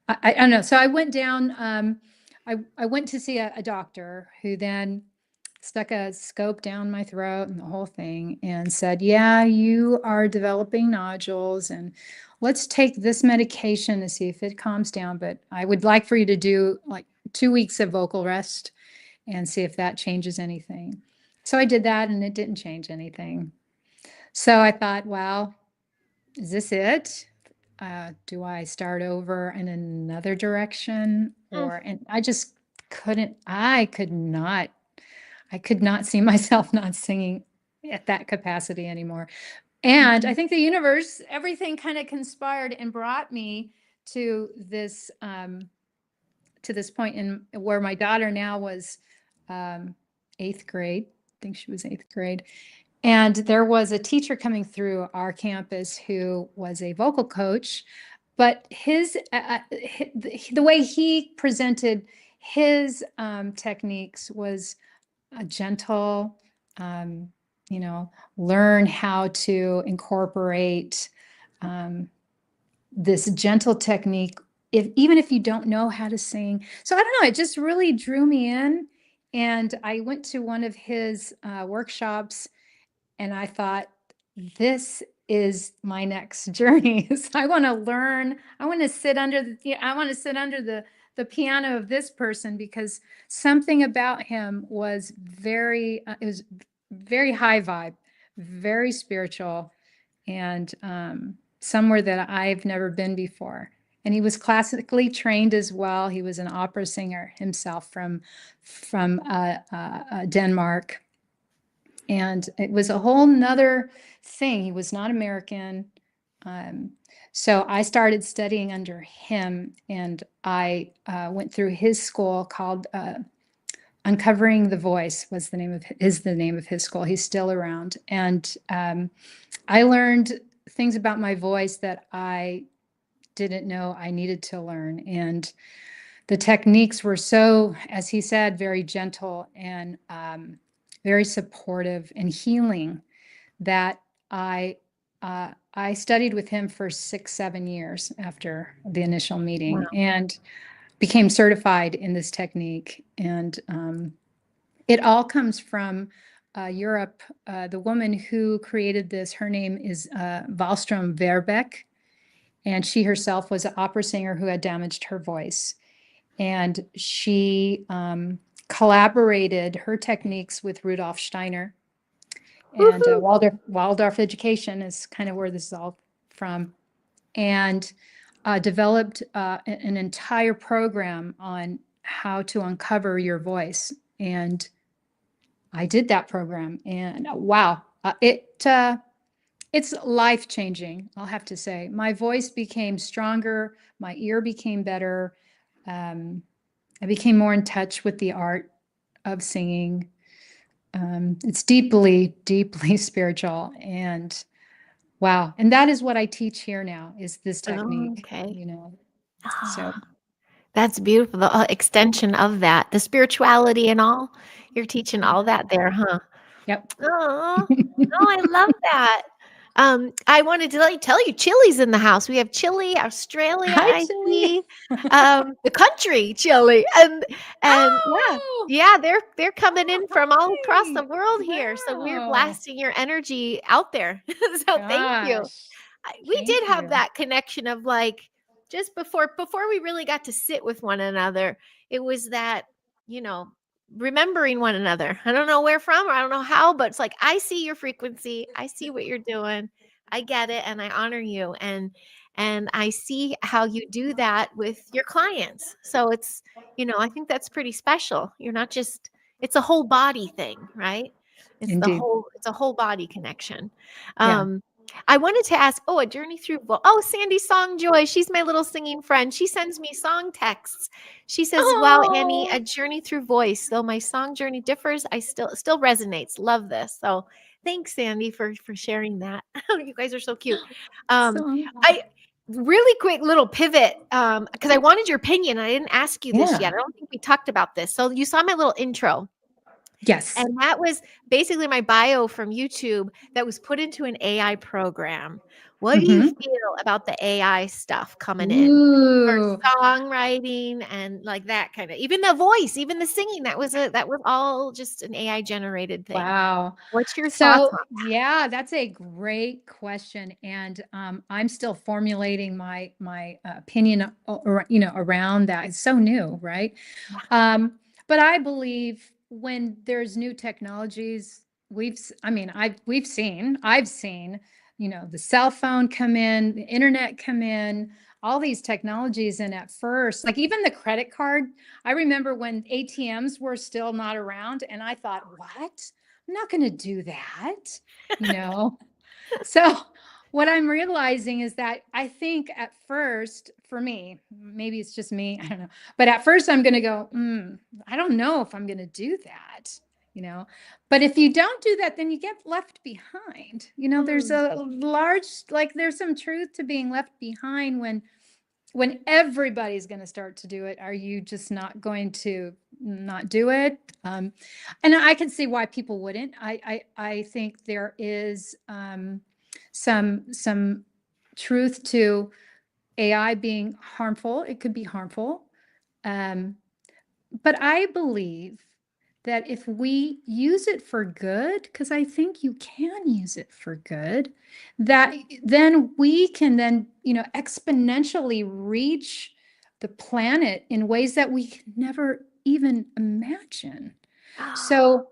I don't know. So I went down, I went to see a doctor who then stuck a scope down my throat and the whole thing, and said, yeah, you are developing nodules, and let's take this medication to see if it calms down. But I would like for you to do like 2 weeks of vocal rest and see if that changes anything. So I did that, and it didn't change anything. So I thought, well, is this it? Do I start over in another direction? And I just I could not see myself not singing at that capacity anymore. And I think the universe, everything kind of conspired and brought me to this point in where my daughter now was 8th grade. I think she was 8th grade. And there was a teacher coming through our campus who was a vocal coach, but the way he presented his techniques was a gentle, um, learn how to incorporate this gentle technique, even if you don't know how to sing. So I don't know, it just really drew me in. And I went to one of his workshops, and I thought, this is my next journey. So I want to learn. I want to sit under the piano of this person, because something about him was it was very high vibe, very spiritual, and somewhere that I've never been before. And he was classically trained as well. He was an opera singer himself from Denmark. And it was a whole nother thing. He was not American. So I started studying under him, and I went through his school called Uncovering the Voice is the name of his school. He's still around. And I learned things about my voice that I didn't know I needed to learn. And the techniques were so, as he said, very gentle and very supportive and healing, that I studied with him for 6-7 years after the initial meeting. Wow. And became certified in this technique. And it all comes from Europe. The woman who created this, her name is Wallström Verbeek, and she herself was an opera singer who had damaged her voice. And she collaborated her techniques with Rudolf Steiner. And Waldorf education is kind of where this is all from. And developed an entire program on how to uncover your voice. And I did that program, and wow, it's life-changing, I'll have to say. My voice became stronger, my ear became better. I became more in touch with the art of singing. It's deeply, deeply spiritual, and wow. And that is what I teach here now, is this technique, Okay. So That's beautiful. The extension of that, the spirituality and all. You're teaching all that there, huh? yep. Oh, I love that. I wanted to tell you, Chile's in the house. We have Chile, Australia, Hi, I Chile. see. The country, Chile, and Oh, yeah, they're coming in from all across the hi. world here. So we're Wow. blasting your energy out there. So thank you. Gosh, We thank did have you. that connection of just before we really got to sit with one another. It was that, remembering one another. I don't know where from, or I don't know how, but it's like, I see your frequency, I see what you're doing, I get it, and I honor you, and I see how you do that with your clients. So it's, I think that's pretty special. You're not just, it's a whole body thing, right? Indeed. It's a whole body connection. Yeah. I wanted to ask, a journey through, Sandy Songjoy, she's my little singing friend. She sends me song texts. She says, wow, Annie, a journey through voice. Though my song journey differs, I still resonates. Love this. So thanks, Sandy, for sharing that. You guys are so cute. I really quick little pivot, because I wanted your opinion. I didn't ask you this yet. I don't think we talked about this. So you saw my little intro. Yes. And that was basically my bio from YouTube that was put into an AI program. What do you feel about the AI stuff coming in for songwriting and like that kind of, even the voice, even the singing, that was all just an AI generated thing. Wow. What's your thoughts on that? Yeah, that's a great question. And I'm still formulating my opinion, around that. It's so new, right? But I believe when there's new technologies, I've seen, the cell phone come in, the internet come in, all these technologies. And at first, like even the credit card, I remember when ATMs were still not around, and I thought, what? I'm not going to do that, So what I'm realizing is that I think at first, for me, maybe it's just me, I don't know. But at first I'm going to go, I don't know if I'm going to do that. But if you don't do that, then you get left behind. There's there's some truth to being left behind when everybody's going to start to do it. Are you just not going to not do it? And I can see why people wouldn't. I think there is some truth to AI being harmful. It could be harmful. But I believe that if we use it for good, because I think you can use it for good, that then we can then, exponentially reach the planet in ways that we can never even imagine. So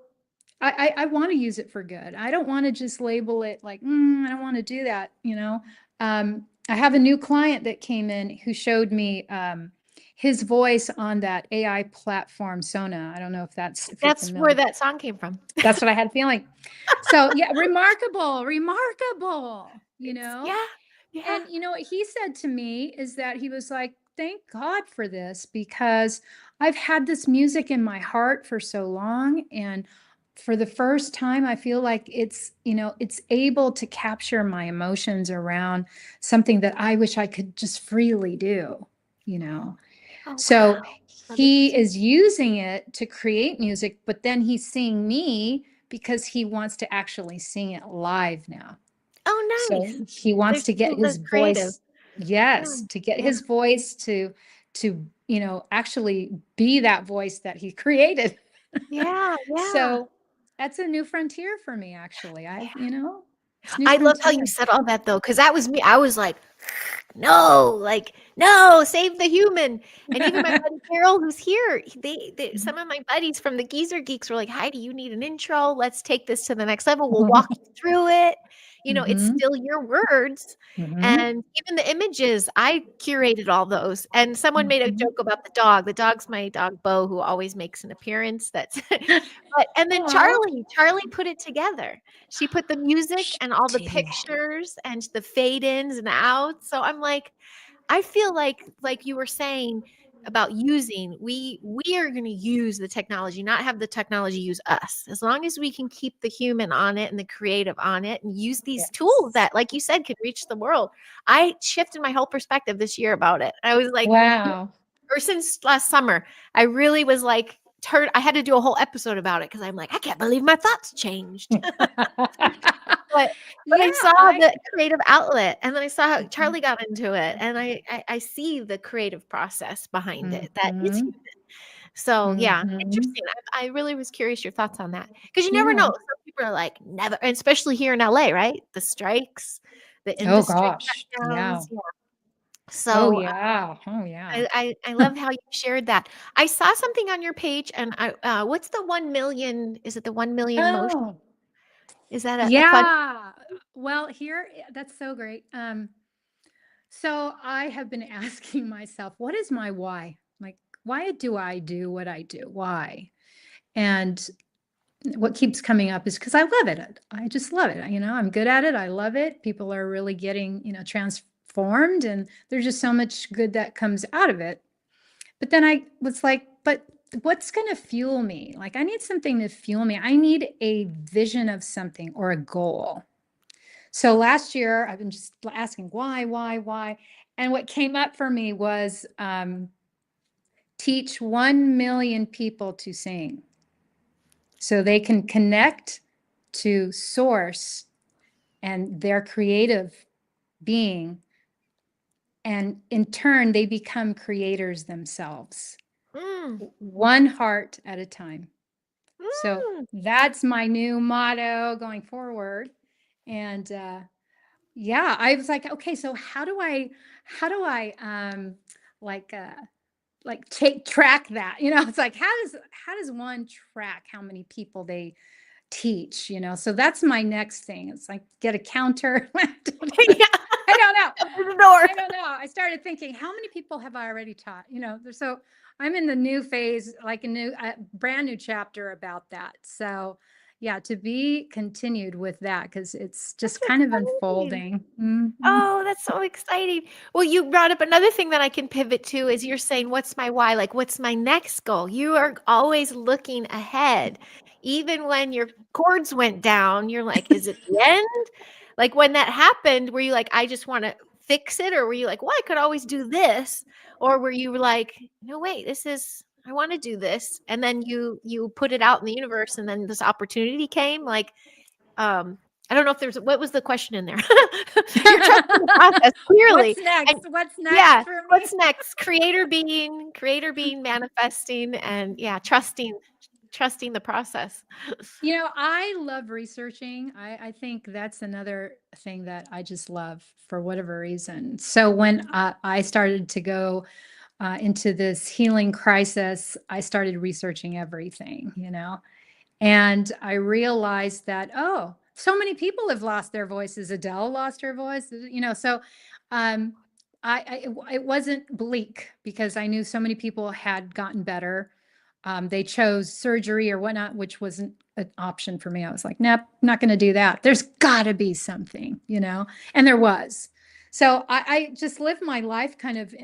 I want to use it for good. I don't want to just label it like, I don't want to do that. I have a new client that came in who showed me his voice on that AI platform, Sona. I don't know if that's familiar. where that song came from. That's what I had feeling. So yeah, remarkable, Yeah. And what he said to me is that he was like, thank God for this, because I've had this music in my heart for so long. And for the first time, I feel like it's able to capture my emotions around something that I wish I could just freely do, So wow. he is using it to create music, but then he's seeing me because he wants to actually sing it live now. Oh, nice. So he wants to get his voice, to get his voice to actually be that voice that he created. Yeah. So that's a new frontier for me, actually. I love how you said all that though, because that was me. I was like, no, save the human. And even my buddy Carol, who's here, some of my buddies from the Geezer Geeks were like, Heidi, you need an intro. Let's take this to the next level. We'll walk you through it. It's still your words. And even the images, I curated all those. And someone made a joke about the dog. The dog's my dog, Bo, who always makes an appearance. And then Charlie put it together. She put the music and all the pictures and the fade ins and outs. So I'm like, I feel like you were saying about using, we are going to use the technology, not have the technology use us. As long as we can keep the human on it and the creative on it and use these tools that, like you said, can reach the world. I shifted my whole perspective this year about it. I was like, wow. Or since last summer, I really was like, I had to do a whole episode about it because I'm like, I can't believe my thoughts changed. But I saw the creative outlet, and then I saw how Charlie got into it, and I see the creative process behind it that is human. So yeah, interesting. I really was curious your thoughts on that, because you never know. Some people are like, never, and especially here in LA, right? The strikes, the industry shutdowns. Yeah. So I love how you shared that. I saw something on your page, and what's the 1 million? Is it the 1 million motion? Is that a fun? Well, that's so great. So I have been asking myself, what is my why? Like, why do I do what I do? Why? And what keeps coming up is because I love it. I just love it. I'm good at it. I love it. People are really getting, transformed, and there's just so much good that comes out of it. But then I was like, but what's going to fuel me? Like, I need something to fuel me. I need a vision of something or a goal. So last year, I've been just asking why? And what came up for me was teach 1 million people to sing so they can connect to source and their creative being. And in turn, they become creators themselves, one heart at a time. So that's my new motto going forward. And I was like, okay, so how do I track that? It's like, how does one track how many people they teach? So that's my next thing. It's like, get a counter. I don't know. I started thinking, how many people have I already taught? So I'm in the new phase, like a brand new chapter about that. So yeah, to be continued with that, because it's just kind of unfolding. Oh, that's so exciting. Well, you brought up another thing that I can pivot to is you're saying, what's my why? Like, what's my next goal? You are always looking ahead. even when your chords went down, you're like, is it the end? Like when that happened, were you like, I just want to fix it? Or were you like, well, I could always do this? Or were you like, no, wait, I want to do this. And then you put it out in the universe and then this opportunity came. Like, I don't know if what was the question in there? You're trusting the process clearly. What's next? And What's next yeah, for me? what's next? Creator being, manifesting, and yeah, trusting the process. I love researching. I think that's another thing that I just love for whatever reason. So when I started to go into this healing crisis, I started researching everything, and I realized that, oh, so many people have lost their voices. Adele lost her voice, so um, it wasn't bleak because I knew so many people had gotten better. They chose surgery or whatnot, which wasn't an option for me. I was like, nope, not going to do that. There's got to be something, and there was. So I just lived my life kind of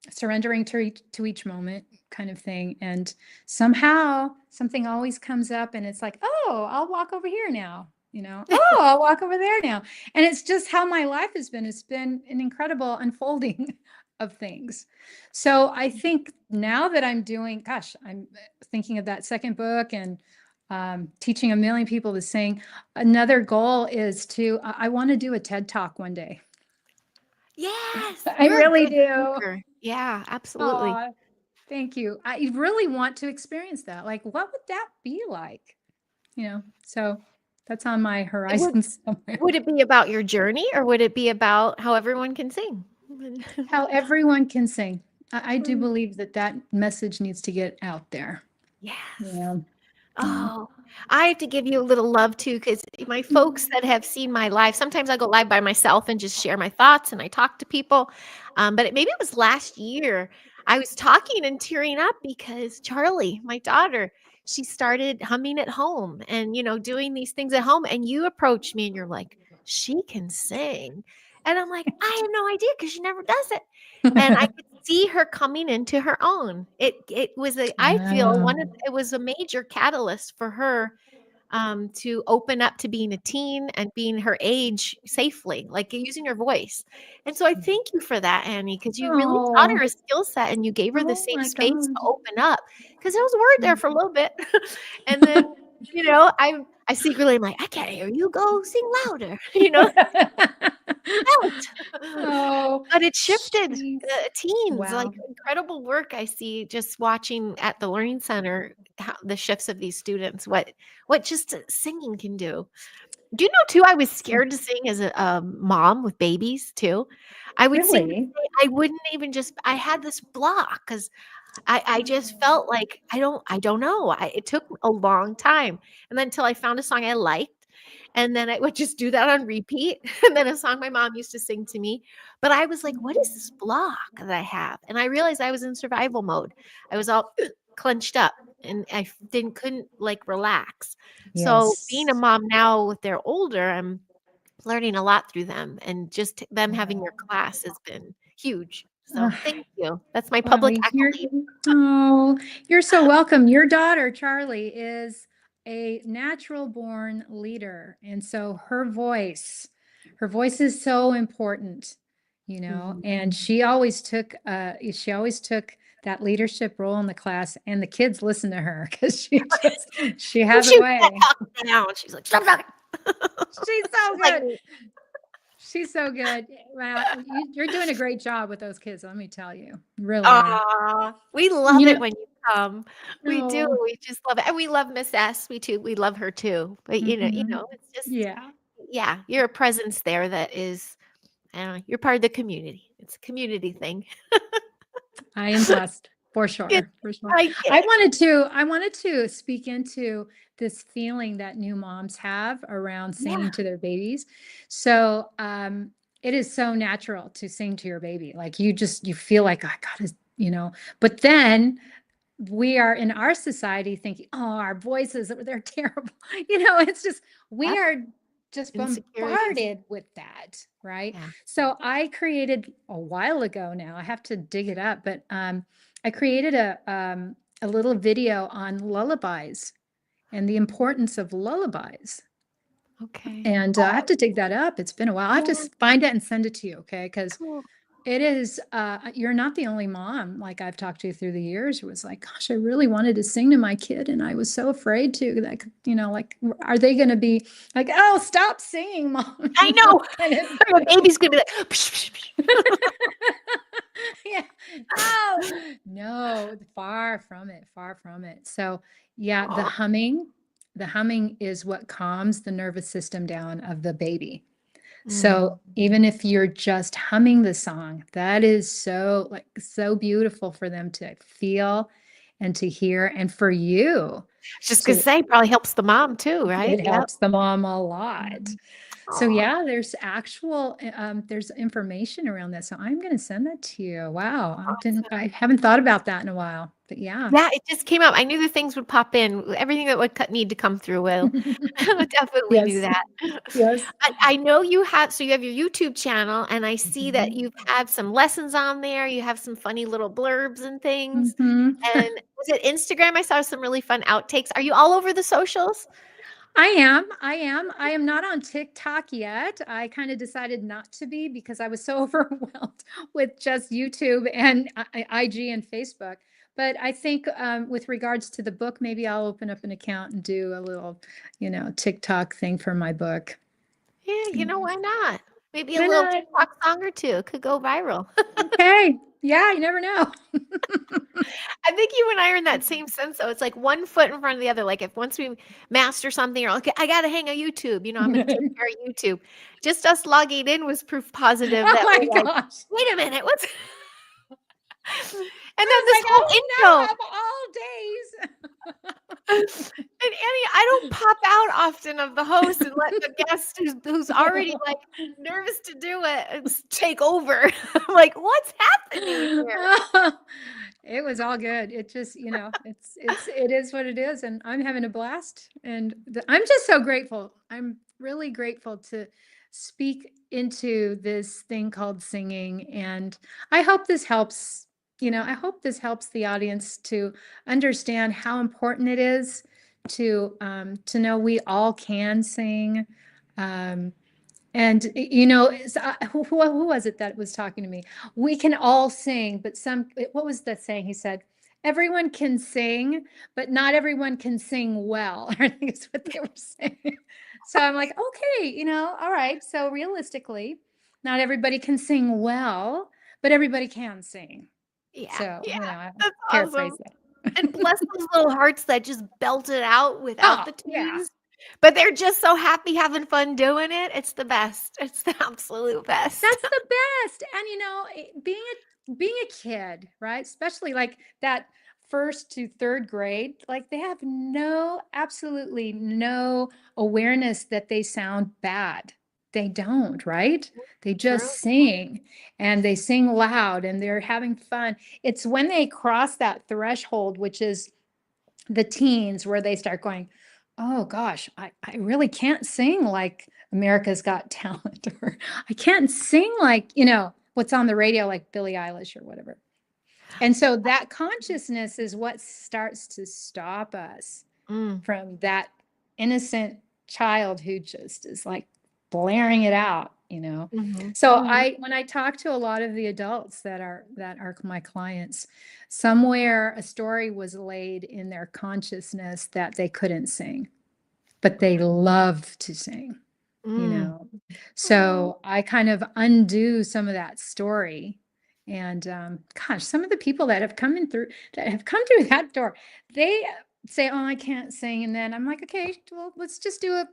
surrendering to each moment kind of thing. And somehow something always comes up and it's like, oh, I'll walk over here now. Oh, I'll walk over there now. And it's just how my life has been. It's been an incredible unfolding of things. So I think now that I'm thinking of that second book and teaching a million people this thing. Another goal is I want to do a TED Talk one day. Yes, I really do. Thinker. Yeah, absolutely. Aw, thank you. I really want to experience that. Like, what would that be like? So that's on my horizon somewhere. Would it be about your journey or would it be about how everyone can sing? How everyone can sing. I do believe that message needs to get out there. Yes. Yeah. Oh, I have to give you a little love too, because my folks that have seen my live, sometimes I go live by myself and just share my thoughts and I talk to people. But maybe it was last year, I was talking and tearing up because Charlie, my daughter, she started humming at home and, doing these things at home. And you approached me and you're like, she can sing. And I'm like, I have no idea because she never does it. And I could see her coming into her own. It was I feel it was a major catalyst for her to open up to being a teen and being her age safely, like using her voice. And so I thank you for that, Annie, because you really taught her a skill set and you gave her the safe space to open up. Because I was worried there for a little bit. And then, I secretly am like, I can't hear you. Go sing louder, Oh, but it shifted teens, wow. like incredible work I see just watching at the Learning Center, how the shifts of these students, what just singing can do. Do you know too, I was scared to sing as a mom with babies too. I would sing, Really? I wouldn't even I had this block because I just felt like I don't know. It took a long time. And then until I found a song I liked. And then I would just do that on repeat. And then a song my mom used to sing to me. But I was like, what is this block that I have? And I realized I was in survival mode. I was all clenched up and I couldn't like relax. So being a mom now with their older, I'm learning a lot through them. And just them having your class has been huge. So thank you. That's my public accolade. You're so welcome. Your daughter, Charlie, is a natural born leader. And so her voice is so important, and she always took that leadership role in the class, and the kids listen to her because she has a way. Down. She's like, stop talking. She's so good. She's so good. Wow, you're doing a great job with those kids. Let me tell you, really. We love it when you come. We do. We just love it, and we love Miss S. We love her too. But it's just yeah. You're a presence there that is. You're part of the community. It's a community thing. I am blessed for sure. For sure. I wanted to speak into this feeling that new moms have around singing to their babies. So it is so natural to sing to your baby. Like you feel like, I gotta, but then we are in our society thinking, oh, our voices, they're terrible. It's just, we are just bombarded with that. Right. Yeah. So I created a while ago now, I have to dig it up, but I created a little video on lullabies and the importance of lullabies. Okay. And I have to dig that up. It's been a while. I have to find it and send it to you, okay? Because Cool. it is, you're not the only mom, like I've talked to through the years, who was like, gosh, I really wanted to sing to my kid. And I was so afraid to, like, like, are they going to be like, oh, stop singing, Mom? I know. Kind of My baby's going to be like, psh, psh, psh. yeah. No, far from it, far from it. So yeah, the humming is what calms the nervous system down of the baby. So even if you're just humming the song, that is so beautiful for them to feel and to hear, and for you. Just going to say, probably helps the mom too, right? It helps the mom a lot. So Aw. yeah, there's there's information around that. So I'm going to send that to you. Wow. I haven't thought about that in a while, but yeah. Yeah, it just came up. I knew the things would pop in. Everything that would need to come through will. I definitely knew Yes. that. Yes. I know you have your YouTube channel, and I see that you've had some lessons on there. You have some funny little blurbs and things. Mhm. And was it Instagram? I saw some really fun outtakes. Are you all over the socials? I am. I am not on TikTok yet. I kind of decided not to be because I was so overwhelmed with just YouTube and IG and Facebook. But I think with regards to the book, maybe I'll open up an account and do a little, TikTok thing for my book. Yeah, why not? Maybe a Why little not? TikTok song or two could go viral. Okay. Yeah, you never know. I think you and I are in that same sense, though. It's like one foot in front of the other. Like if once we master something, you're like, okay, I got to hang a YouTube. I'm going to take care of YouTube. Just us logging in was proof positive Oh that my we're like, gosh. wait a minute, what's and then I was this like, whole I intro. have all days. And Annie, I don't pop out often of the host and let the guest who's already like nervous to do it take over. I'm like, what's happening here? It was all good. It just, it is what it is. And I'm having a blast. And I'm just so grateful. I'm really grateful to speak into this thing called singing. And I hope this helps, I hope this helps the audience to understand how important it is to know we all can sing. And who was it that was talking to me? We can all sing, but what was that saying? He said, everyone can sing, but not everyone can sing well. I think it's what they were saying. So I'm like, okay, all right. So realistically, not everybody can sing well, but everybody can sing. Yeah, So, yeah, I that's paraphrase awesome. that. And bless those little hearts that just belt it out without the Yeah. tunes. But they're just so happy having fun doing it. It's the best. It's the absolute best. That's the best. And being a kid, right? Especially like that first to third grade, like they have absolutely no awareness that they sound bad. They don't, right? They just sing, and they sing loud, and they're having fun. It's when they cross that threshold, which is the teens, where they start going, oh gosh, I really can't sing like America's Got Talent, or I can't sing like, what's on the radio, like Billie Eilish or whatever. And so that consciousness is what starts to stop us from that innocent child who just is like blaring it out, So when I talk to a lot of the adults that are my clients, somewhere a story was laid in their consciousness that they couldn't sing, but they love to sing, So I kind of undo some of that story. And gosh, some of the people that have come through that door, they say, oh, I can't sing. And then I'm like, okay, well, let's just do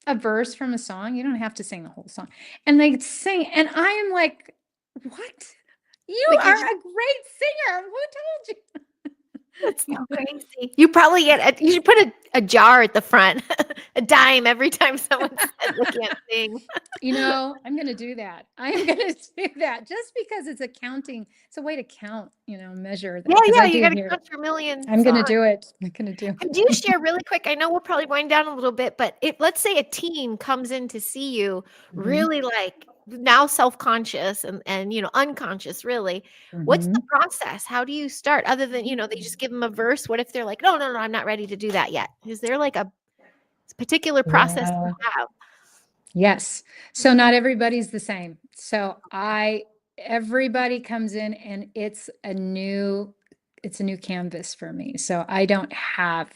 a verse from a song. You don't have to sing the whole song. And they sing. And I am like, what? You are a great singer. Who told you? That's so crazy. You probably you should put a jar at the front, a dime every time someone says they can't sing. I'm going to do that. I am going to do that just because it's a way to count, measure that. Yeah, you got to count your millions. I'm going to do it. I'm going to do it. Could you share really quick? I know we'll probably wind down a little bit, but let's say a teen comes in to see you really like now self-conscious and unconscious really. What's the Mhm. process? How do you start other than, they just give them a verse? What if they're like, no, no, no, I'm not ready to do that yet? Is there like a particular process you Yeah. have? Yes. So not everybody's the same. So everybody comes in and it's a new canvas for me. So I don't have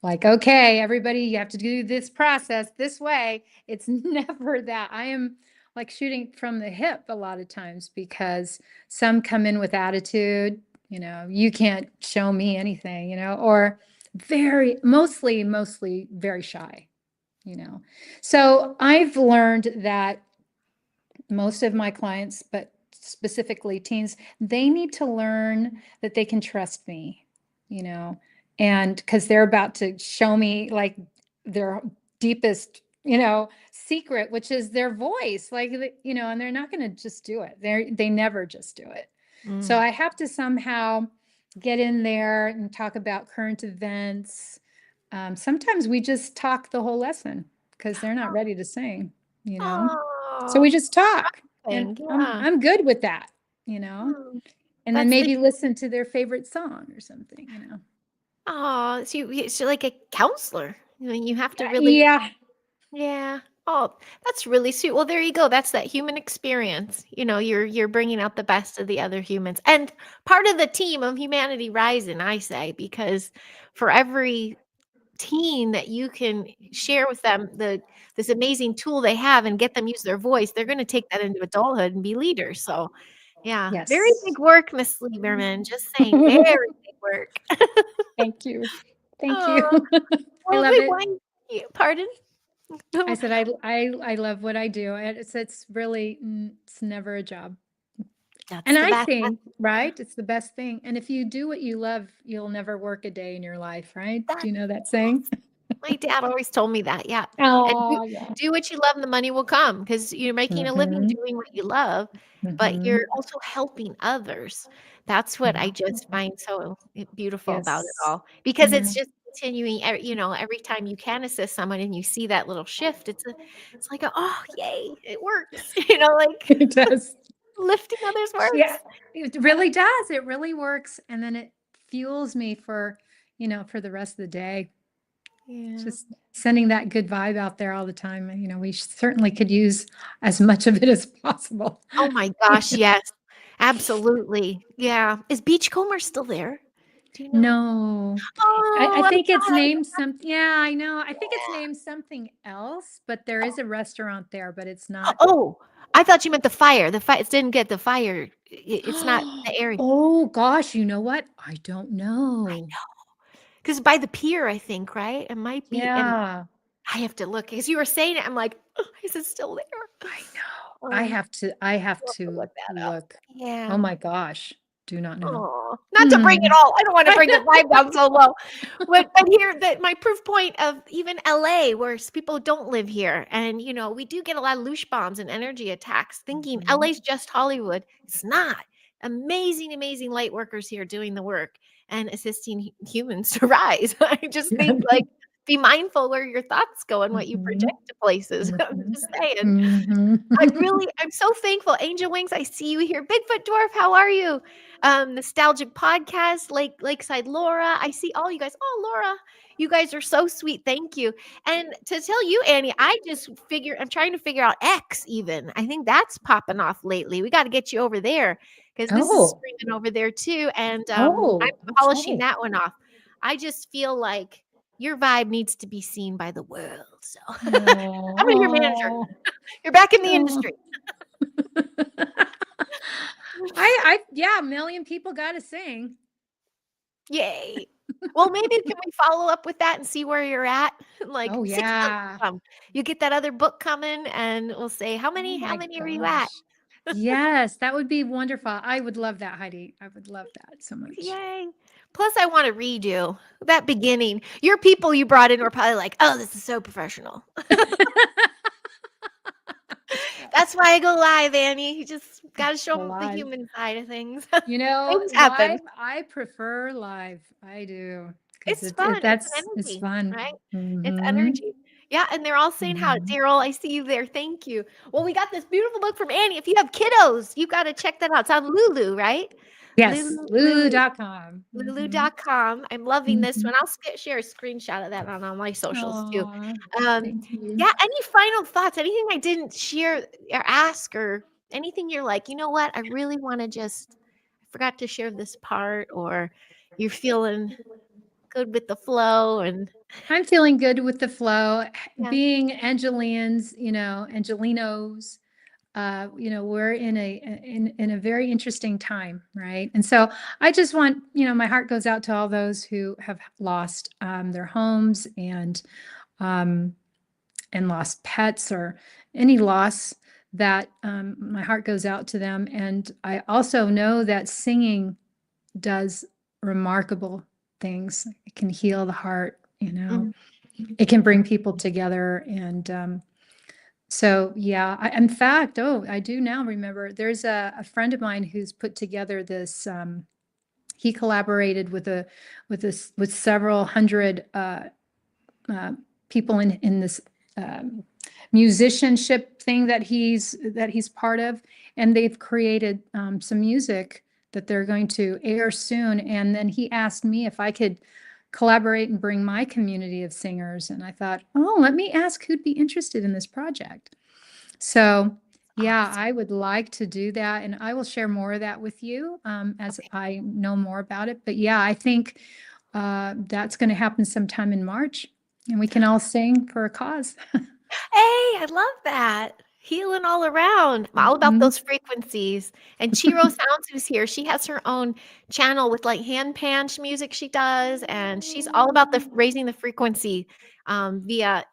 like, okay, everybody, you have to do this process this way. It's never that. I am like shooting from the hip a lot of times because some come in with attitude, you can't show me anything, or mostly very shy. So I've learned that most of my clients, but specifically teens, they need to learn that they can trust me, you know, and because they're about to show me like their deepest, secret, which is their voice, like, and they're not going to just do it. They never just do it. So Mm. I have to somehow get in there and talk about current events. Sometimes we just talk the whole lesson because they're not ready to sing, you know. So we Oh, just talk, and thank I'm yeah. I'm good with that, you know. Mm. And then That's the maybe listen to their favorite song or something. oh, so you're like a counselor. You have to really Yeah. yeah. Oh, that's really sweet. Well, there you go. That's that human experience. You're bringing out the best of the other humans and part of the team of humanity rising, I say, because for every teen that you can share with them this amazing tool they have and get them use their voice, they're going to take that into adulthood and be leaders. So, yeah, very Yes. big work, Miss Lieberman. Just saying, very big work. Thank you. Thank you. Oh, I well, love wait, it. why? Pardon? I said I love what I do. It's really it's never a job. That's And the I best. think, right, it's the best thing. And if you do what you love, you'll never work a day in your life, right? Do That's you know that saying? my dad always told me that. Yeah. And Oh, yeah. do what you love and the money will come because you're making a living Mhm. doing what you love, but you're Mhm. also helping others. That's what I Yeah. just find so beautiful about it Yes. all because Yeah. it's just continuing, every time you can assist someone and you see that little shift, it's like, oh, yay, it works. Like It does. lifting others Yeah, works. it really does. It really works. And then it fuels me for the rest of the day. Yeah. Just sending that good vibe out there all the time. We certainly could use as much of it as possible. Oh my gosh, yes. Absolutely. Yeah. Is Beachcomber still there? Do you know? No, I Oh, I'm think it's sad. named something. Yeah, I know. I think it's Yeah. named something else, but there is a restaurant there, but it's not. Oh, I thought you meant the fire. The fire it didn't get the fire. It's not the area. Oh gosh, you know what? I don't I know. know, because by the pier, I think, right? It might be, and Yeah. I have to look because you were saying it. I'm like, "Oh, is it still there?" I know. I Um, have to I have I'll have to to look that up. look. Oh Yeah. my gosh. Do not know. Oh, not to bring Hmm. it all. I don't want to I bring the vibe know. down so low. But here that my proof point of even LA where people don't live here. And we do get a lot of loose bombs and energy attacks thinking Mhm. LA's just Hollywood. It's not. Amazing, amazing light workers here doing the work and assisting humans to rise. I just think like be mindful where your thoughts go and what you Mhm. project to places. I'm Mhm. just saying. Mhm. I'm so thankful. Angel Wings, I see you here. Bigfoot Dwarf, how are you? Nostalgic Podcast, Lakeside Laura. I see all you guys. Oh, Laura, you guys are so sweet. Thank you. And to tell you, Annie, I'm trying to figure out X even. I think that's popping off lately. We got to get you over there because this is Oh. streaming over there too. And I'm Oh, polishing okay. that one off. I just feel like your vibe needs to be seen by the world. So I'm going to be your manager. Oh. You're back in the Oh. industry. Yeah, a million people got to sing. Yay. Well, maybe can we follow up with that and see where you're at? Like Oh 6 months yeah. from, you get that other book coming and we'll say, "How Oh many how my many are you at?" gosh. Yes, that would be wonderful. I would love that, Heidi. I would love that so much. Yay. Plus, I wanna redo that beginning. Your people you brought in were probably like, "Oh, this is so professional." That's why I go live, Annie. You just gotta show them the Live. human side of things. Things happen. Live, I prefer live. I do. Because It's fun. It's an it's energy, fun. right? It's Hmm. energy. Yeah, and they're all saying how, Mhm. Daryl, I see you there. Thank you. Well, we got this beautiful book from Annie. If you have kiddos, you got to check that out. It's on Lulu, right? Yes, Lulu. lulu.com. Mhm. Lulu.com. I'm loving this one. Mhm. I'll share a screenshot of that on all my socials too. Aw, Um, thank you. yeah, any final thoughts? Anything I didn't share or ask, or anything you're like, you know what? I really want to just, I forgot to share this part, or you're feeling good with the flow and I'm feeling good with the flow. yeah. Being Angelians, Angelinos, we're in a very interesting time, right? And so I just want, my heart goes out to all those who have lost their homes um, and lost pets or any loss. That my heart goes out to them. And I also know that singing does remarkable things. It can heal the heart, Mhm. it can bring people together. And so, yeah, in fact, I do now remember there's a friend of mine who's put together this. He collaborated with several hundred uh, people in this um, musicianship thing that he's part of, and they've created some music that they're going to air soon. And then he asked me if I could collaborate and bring my community of singers, and I thought, oh, let me ask who'd be interested in this project. So yeah, Awesome. I would like to do that, and I will share more of that with you as Okay. I know more about it. But yeah, I think that's going to happen sometime in March, and we can all sing for a cause. Hey, I love that. Healing all around. I'm all about Mhm. those frequencies. And Chiro Sounds, who's here, she has her own channel with like hand panch music she does, and she's all about the raising the frequency via,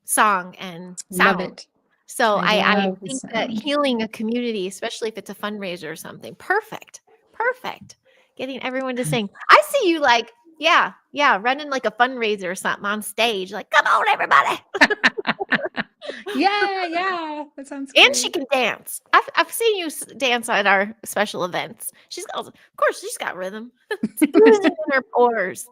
song and Love sound. it. So I I love the think that sound. healing a community, especially if it's a fundraiser or something, perfect. Perfect. Getting everyone to sing. I see you like, yeah, running like a fundraiser or something on stage, like, come on, everybody. Yeah, yeah, that sounds And she great. can dance. I've seen you dance at our special events. Of course, she's got rhythm. It's oozing in her pores.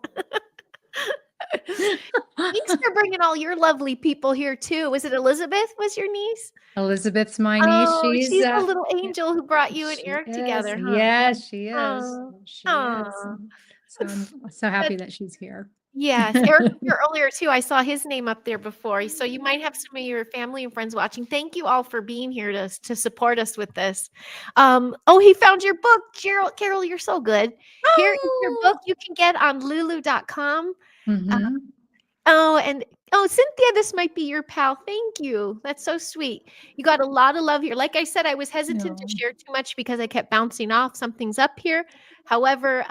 Thanks for bringing all your lovely people here too. Was it Elizabeth? Was your niece? Elizabeth's my niece. Oh, she's the little Yeah, angel who brought you and she Eric is. together, huh? Yes, she is. Oh, She is. oh. So I'm so happy that she's here. Yes, Eric was here earlier too. I saw his name up there before. So you might have some of your family and friends watching. Thank you all for being here to support us with this. Oh, he found your book. Carol, you're so good. Here is your book Oh. you can get on lulu.com. Uh, Mhm. and Cynthia, this might be your pal. Thank you. That's so sweet. You got a lot of love here. Like I said, I was hesitant to No, share too much because I kept bouncing off. Something's up here. However,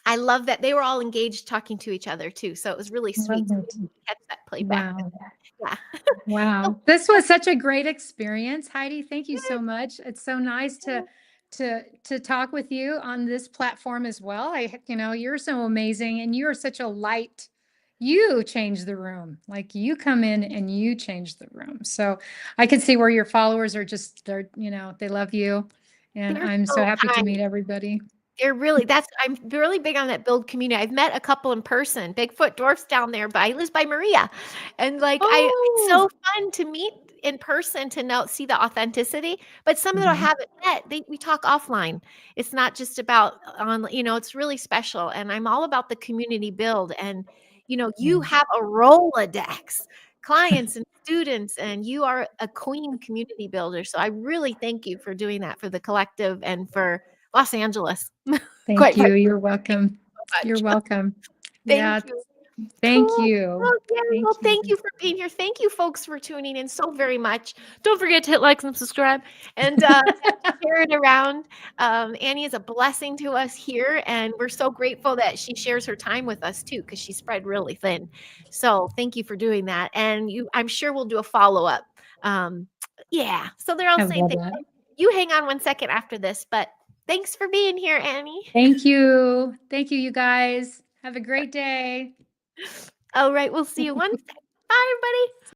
I love that they were all engaged talking to each other too. So it was really sweet love to it. catch that playback. Wow. Yeah. So, Wow. This was such a great experience, Heidi. Thank you so much. It's so nice to talk with you on this platform as well. You're so amazing, and you're such a light. You change the room. Like, you come in and you change the room. So I can see where your followers are they love you. And they're I'm so so happy to kind. meet everybody. They're really I'm really big on that build community. I've met a couple in person, Bigfoot dwarfs down there, but I live by Maria. And like it's Oh, so fun to meet in person to see the authenticity. But some that I mhm. haven't met, we talk offline. It's not just about it's really special. And I'm all about the community build. And you Yeah. have a Rolodex, clients and students, and you are a queen community builder. So I really thank you for doing that for the collective and for Los Angeles. Thank Quite you. frankly, You're thank welcome. you so You're much. welcome. Yeah. Thank you. Thank Cool. you. Okay. Well, Thank thank you. you for being here. Thank you, folks, for tuning in so very much. Don't forget to hit like and subscribe and to share it around. Annie is a blessing to us here, and we're so grateful that she shares her time with us too, because she's spread really thin. So thank you for doing that. And I'm sure we'll do a follow up. Yeah. So they're all I saying love things. that. You hang on 1 second after this, but thanks for being here, Annie. Thank you. Thank you, you guys. Have a great day. All right, we'll see you one sec. Bye, everybody.